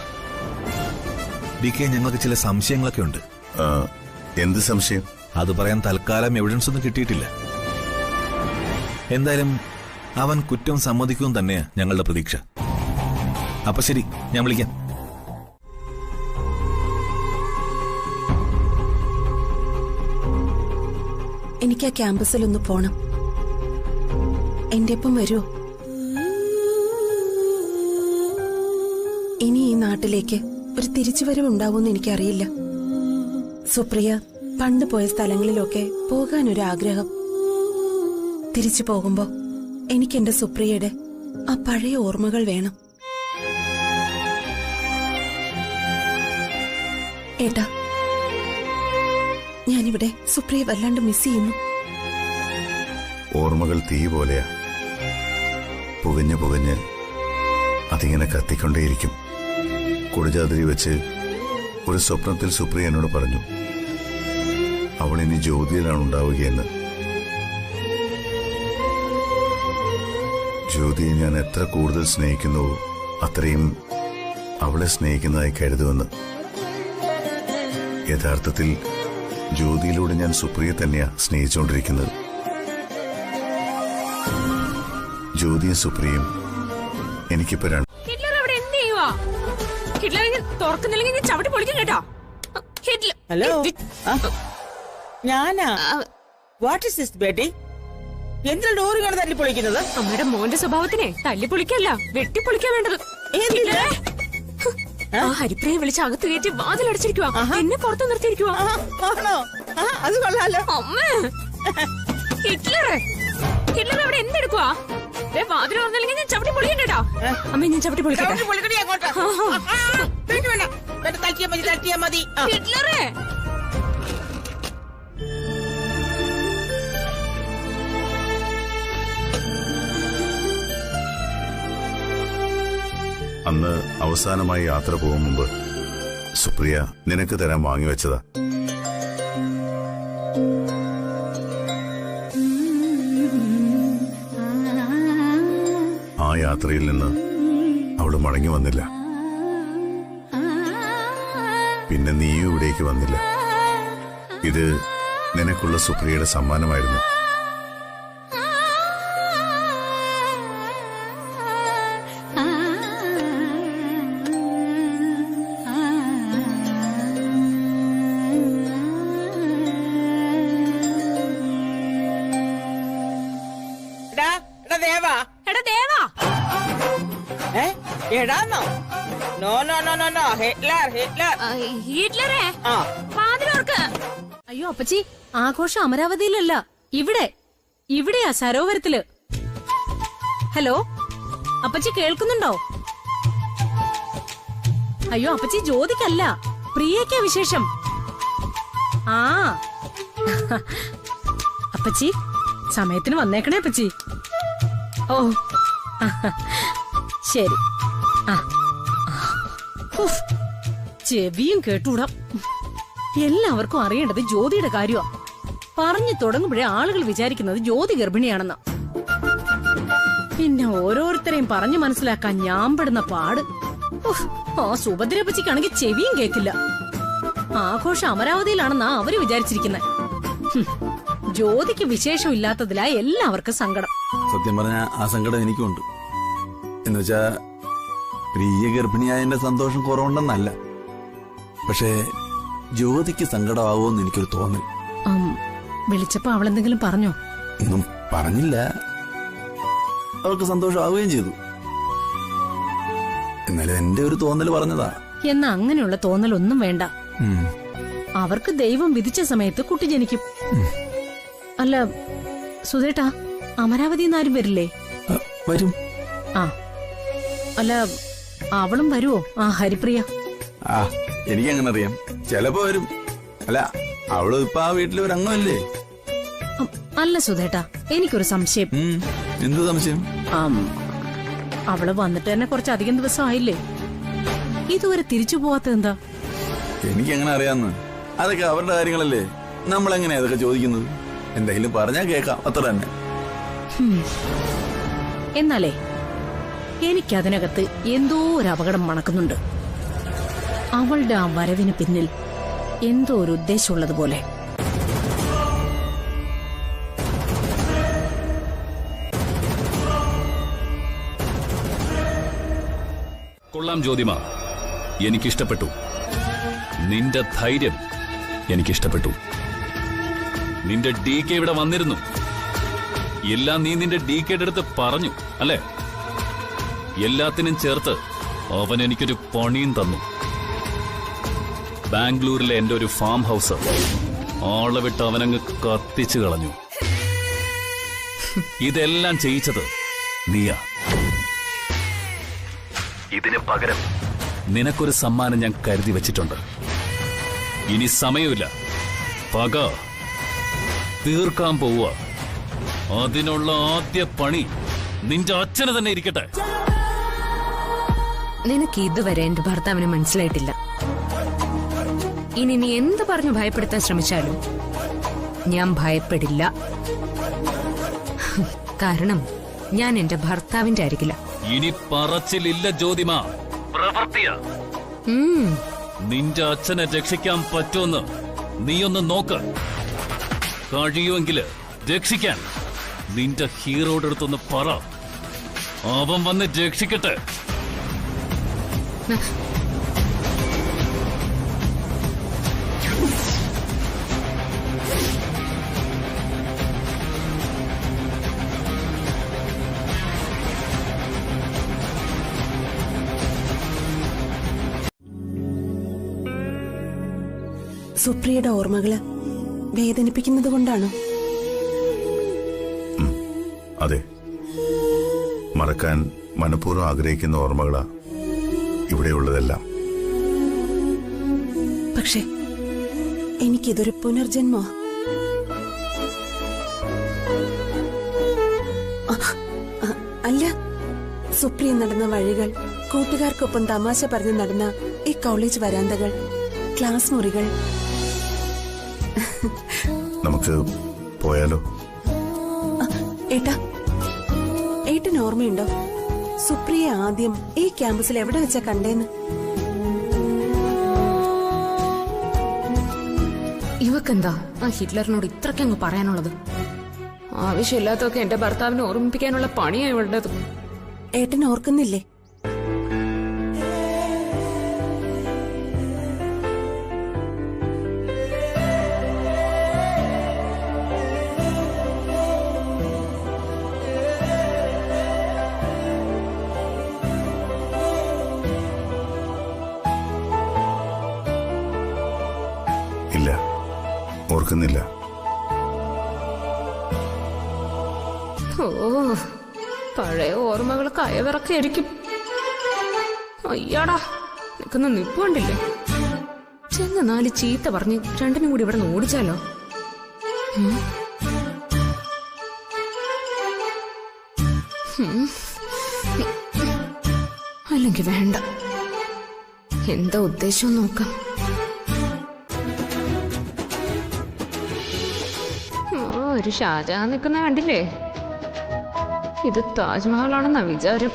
DK, ഞങ്ങൾക്ക് ചില സംശയങ്ങളൊക്കെ ഉണ്ട്. എന്ത് സംശയം? അത് പറയാൻ തൽക്കാലം എവിഡൻസ് ഒന്നും കിട്ടിയിട്ടില്ല. എന്തായാലും അവൻ കുറ്റം സമ്മതിക്കും തന്നെയാ ഞങ്ങളുടെ പ്രതീക്ഷ. അപ്പൊ ശരി, ഞാൻ വിളിക്കാം. എനിക്ക് ആ ക്യാമ്പസിലൊന്ന് പോണം. എന്റെ ഒപ്പം വരുമോ? ഇനി ഈ നാട്ടിലേക്ക് ഒരു തിരിച്ചുവരവ് ഉണ്ടാവുമെന്ന് എനിക്കറിയില്ല. സുപ്രിയ പണ്ട് പോയ സ്ഥലങ്ങളിലൊക്കെ പോകാനൊരാഗ്രഹം. തിരിച്ചു പോകുമ്പോ എനിക്ക് എന്റെ സുപ്രിയയുടെ ആ പഴയ ഓർമ്മകൾ വേണം. ഏട്ടാ, ഞാനിവിടെ സുപ്രിയ വല്ലാണ്ട് മിസ് ചെയ്യുന്നു. ഓർമ്മകൾ തീ പോലെയാ, പുകഞ്ഞ് പുകഞ്ഞ് അതിങ്ങനെ കത്തിക്കൊണ്ടേയിരിക്കും. കുടജാതിരി വെച്ച് ഒരു സ്വപ്നത്തിൽ സുപ്രിയ എന്നോട് പറഞ്ഞു, അവൾ ഇനി ജ്യോതിയിലാണ് ഉണ്ടാവുകയെന്ന്. ജ്യോതിയെ ഞാൻ എത്ര കൂടുതൽ സ്നേഹിക്കുന്നുവോ അത്രയും അവളെ സ്നേഹിക്കുന്നതായി കരുതുമെന്ന്. യഥാർത്ഥത്തിൽ ജ്യോതിയിലൂടെ ഞാൻ സുപ്രിയെ തന്നെയാ സ്നേഹിച്ചുകൊണ്ടിരിക്കുന്നത്. ജ്യോതിയും സുപ്രിയയും എനിക്കിപ്പോ ഹലോ, ഞാനാ. What is this Beti? എന്തിനാ ഡോറുകൾ തല്ലി പൊളിക്കുന്നത്? അമ്മയുടെ മോന്റെ സ്വഭാവത്തിനെ തല്ലി പൊളിക്കല്ല, വെട്ടിപ്പൊളിക്കാൻ വേണ്ടത്. ആ ഹരിപ്രിയെ വിളിച്ച് അകത്ത് കയറ്റി വാതിലടച്ചിരിക്കുവാ, എന്നെ പുറത്തു നിർത്തിയിരിക്കുവാ. അത് കൊള്ളാലോ. അമ്മേ, ഹിറ്റ്ലറെ അവിടെ എന്തെടുക്കുവാ? വാതിൽ തുറന്നില്ലെങ്കിൽ ഞാൻ ചവിട്ടി പൊളിക്കണ്ടോ? അമ്മ, ഞാൻ ചവിട്ടി പൊളിക്കട്ടെ. ഹിറ്റ്ലറെ, അന്ന് അവസാനമായി യാത്ര പോകും മുമ്പ് സുപ്രിയ നിനക്ക് തരാൻ വാങ്ങിവെച്ചതാ. ആ യാത്രയിൽ നിന്ന് അവള് മടങ്ങി വന്നില്ല. പിന്നെ നീയും ഇവിടേക്ക് വന്നില്ല. ഇത് നിനക്കുള്ള സുപ്രിയയുടെ സമ്മാനമായിരുന്നു. അയ്യോ അപ്പച്ചി, ആഘോഷം അമരാവതിയിലല്ല, ഇവിടെയാ സരോവരത്തില്. ഹലോ അപ്പച്ചി, കേൾക്കുന്നുണ്ടോ? അയ്യോ അപ്പച്ചി, ജ്യോതിക്കല്ല, പ്രിയക്കാ വിശേഷം. ആ അപ്പച്ചി, സമയത്തിന് വന്നേക്കണേ അപ്പച്ചി. ഓ ശരി. ചെവിയും കേട്ടൂടാ. എല്ലാവർക്കും അറിയേണ്ടത് ജ്യോതിയുടെ കാര്യമാ. പറഞ്ഞു തുടങ്ങുമ്പോഴേ ആളുകൾ വിചാരിക്കുന്നത് ജ്യോതി ഗർഭിണിയാണെന്ന. പിന്നെ ഓരോരുത്തരെയും പറഞ്ഞു മനസ്സിലാക്കാൻ ഞാൻ പെടുന്ന പാട്. ആ സുഭദ്രപ്പച്ചിക്കാണെങ്കിൽ ചെവിയും കേക്കില്ല. ആഘോഷം അമരാവതിയിലാണെന്നാ അവര് വിചാരിച്ചിരിക്കുന്നത്. ജ്യോതിക്ക് വിശേഷമില്ലാത്തതിലാ എല്ലാവർക്കും സങ്കടം. സത്യം പറഞ്ഞ ആ സങ്കടം എനിക്കുണ്ട്. എന്നുവെച്ചാ പ്രിയ ഗർഭിണിയായതിന്റെ സന്തോഷം കുറവുണ്ടെന്നല്ല, പക്ഷേ ജ്യോതിക്ക് സങ്കടമാവുമെന്ന് എനിക്കൊരു തോന്നൽ. വിളിച്ചപ്പോ അവളെന്തെങ്കിലും പറഞ്ഞോ? ഒന്നും പറഞ്ഞില്ല. അവൾക്ക് സന്തോഷമാവുകയും ചെയ്തു. എന്നാലും എന്റെ ഒരു തോന്നൽ പറഞ്ഞതാ. എന്നാ അങ്ങനെയുള്ള തോന്നലൊന്നും വേണ്ട. അവർക്ക് ദൈവം വിധിച്ച സമയത്ത് കുട്ടി ജനിക്കും. അല്ല സുധേട്ടാ, അമരാവതിന്ന് ആരും വരില്ലേ? വരും. ആ അല്ല, അവളും വരുവോ? ആ ഹരിപ്രിയ എനിക്കങ്ങനെ അറിയാം. ചിലപ്പോ വരും. അല്ല, അവള് ഇപ്പൊ ആ വീട്ടിലെ ഒരു അംഗമല്ലേ? അല്ല സുധേട്ടാ, എനിക്കൊരു സംശയം. എന്ത് സംശയം? അവള് വന്നിട്ട് തന്നെ കുറച്ചധികം ദിവസം ആയില്ലേ, ഇതുവരെ തിരിച്ചു പോവാത്ത എന്താ? എനിക്കെങ്ങനെ അറിയാന്ന്? അതൊക്കെ അവരുടെ കാര്യങ്ങളല്ലേ, നമ്മളെങ്ങനെയാ അതൊക്കെ ചോദിക്കുന്നത്? എന്തെങ്കിലും പറഞ്ഞാ കേക്കാം, അത്ര തന്നെ. എന്നാലേ എനിക്കതിനകത്ത് എന്തോ ഒരു അപകടം മണക്കുന്നുണ്ട്. അവളുടെ ആ വരവിന് പിന്നിൽ എന്തോ ഒരു ഉദ്ദേശമുള്ളതുപോലെ. കൊള്ളാം ജ്യോതിമ, എനിക്കിഷ്ടപ്പെട്ടു. നിന്റെ ധൈര്യം എനിക്കിഷ്ടപ്പെട്ടു. നിന്റെ ഡി കെ ഇവിടെ വന്നിരുന്നു, എല്ലാം നീ നിന്റെ ഡി കെയുടെ അടുത്ത് പറഞ്ഞു അല്ലേ? എല്ലാത്തിനും ചേർത്ത് അവൻ എനിക്കൊരു പണിയും തന്നു. ബാംഗ്ലൂരിലെ എന്റെ ഒരു ഫാം ഹൗസ് ആളെ വിട്ട് അവനങ്ങ് കത്തിച്ചു കളഞ്ഞു. ഇതെല്ലാം ചെയ്യിച്ചത് നീയാ. ഇതിന് പകരം നിനക്കൊരു സമ്മാനം ഞാൻ കരുതി വച്ചിട്ടുണ്ട്. ഇനി സമയമില്ല, പക തീർക്കാൻ പോവുക. അതിനുള്ള ആദ്യ പണി നിന്റെ അച്ഛന് തന്നെ ഇരിക്കട്ടെ. നിനക്ക് ഇതുവരെ എന്റെ ഭർത്താവിനെ മനസ്സിലായിട്ടില്ല. ഇനി നീ എന്ത് പറഞ്ഞു ഭയപ്പെടുത്താൻ ശ്രമിച്ചാലും ഞാൻ ഭയപ്പെടില്ല. കാരണം ഞാൻ എന്റെ ഭർത്താവിന്റെ അരികില. ഇനി പറച്ചിലില്ല ജ്യോതിമ, പ്രവർത്തിയാ. നിന്റെ അച്ഛനെ രക്ഷിക്കാൻ പറ്റുമെന്ന് നീയൊന്ന് നോക്ക്. കഴിയുമെങ്കില് രക്ഷിക്കാൻ നിന്റെ ഹീറോയുടെ അടുത്തൊന്ന് പറ. അവൻ വന്ന് രക്ഷിക്കട്ടെ. സുപ്രിയയുടെ ഓർമ്മകള് വേദനിപ്പിക്കുന്നത് കൊണ്ടാണോ? അതെ, മറക്കാൻ മനഃപൂർവ്വം ആഗ്രഹിക്കുന്ന ഓർമ്മകളാ ഇവിടെയുള്ളതെല്ലാം. പക്ഷെ എനിക്കിതൊരു പുനർജന്മോ? അല്ല, സുപ്രിയ നടന്ന വഴികൾ, കൂട്ടുകാർക്കൊപ്പം തമാശ പറഞ്ഞ് നടന്ന ഈ കോളേജ് വരാന്തകൾ, ക്ലാസ് മുറികൾ. നമുക്ക് പോയാലോ? ഏട്ടാ, ഏട്ടന് ഓർമ്മയുണ്ടോ സുപ്രിയെ ആദ്യം ഈ ക്യാമ്പസിൽ എവിടെ വെച്ചാ കണ്ടേന്ന്? ഇവക്കെന്താ ആ ഹിറ്റ്ലറിനോട് ഇത്രയ്ക്കങ്ങ് പറയാനുള്ളത്? ആവശ്യമില്ലാത്തൊക്കെ എന്റെ ഭർത്താവിനെ ഓർമ്മിപ്പിക്കാനുള്ള പണിയാ ഇവളുടേത്. ഏട്ടൻ ഓർക്കുന്നില്ലേ? ഇല്ല, ഓർക്കുന്നില്ല. ഓ, പഴയ ഓർമ്മകൾ കയവിറക്കായിരിക്കും. അയ്യാടാ, നിൽക്കുന്ന നിപ്പ് കണ്ടില്ലേ? ചെന്ന് 4 ചീത്ത പറഞ്ഞ് രണ്ടിനും കൂടി ഇവിടെ നിന്ന് ഓടിച്ചാലോ? അല്ലെങ്കിൽ വേണ്ട, എന്താ ഉദ്ദേശം നോക്കാം. ഒരു ഷാജഹാൻ നിൽക്കുന്ന കണ്ടില്ലേ? ഇത് താജ്മഹലാണെന്നാ വിചാരം.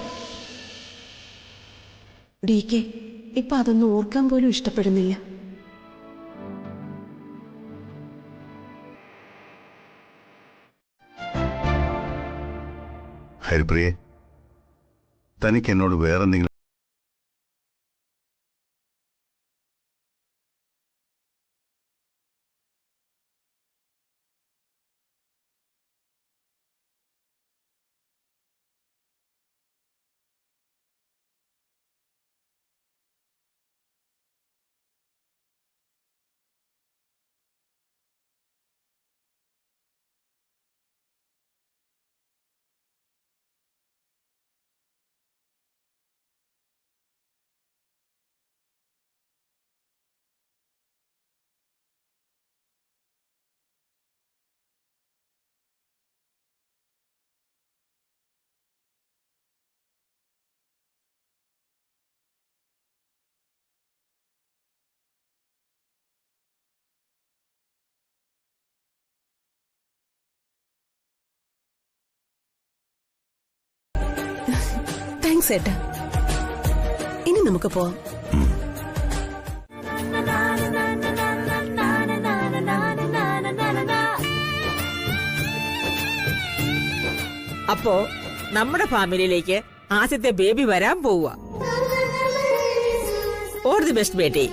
ഡി കെ ഇപ്പൊ അതൊന്നും ഓർക്കാൻ പോലും ഇഷ്ടപ്പെടുന്നില്ല. ഹരിപ്രിയെ, തനിക്ക് എന്നോട് വേറെന്തെങ്കിലും താങ്ക്സ് ഏട്ടാ. ഇനി നമുക്ക് പോവാം. അപ്പോ നമ്മുടെ ഫാമിലിയിലേക്ക് ആദ്യത്തെ ബേബി വരാൻ പോവുക. All the best Beti.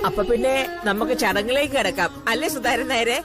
അപ്പൊ പിന്നെ നമുക്ക് ചടങ്ങിലേക്ക് കിടക്കാം, അല്ലേ സുധാരൻ നേരെ?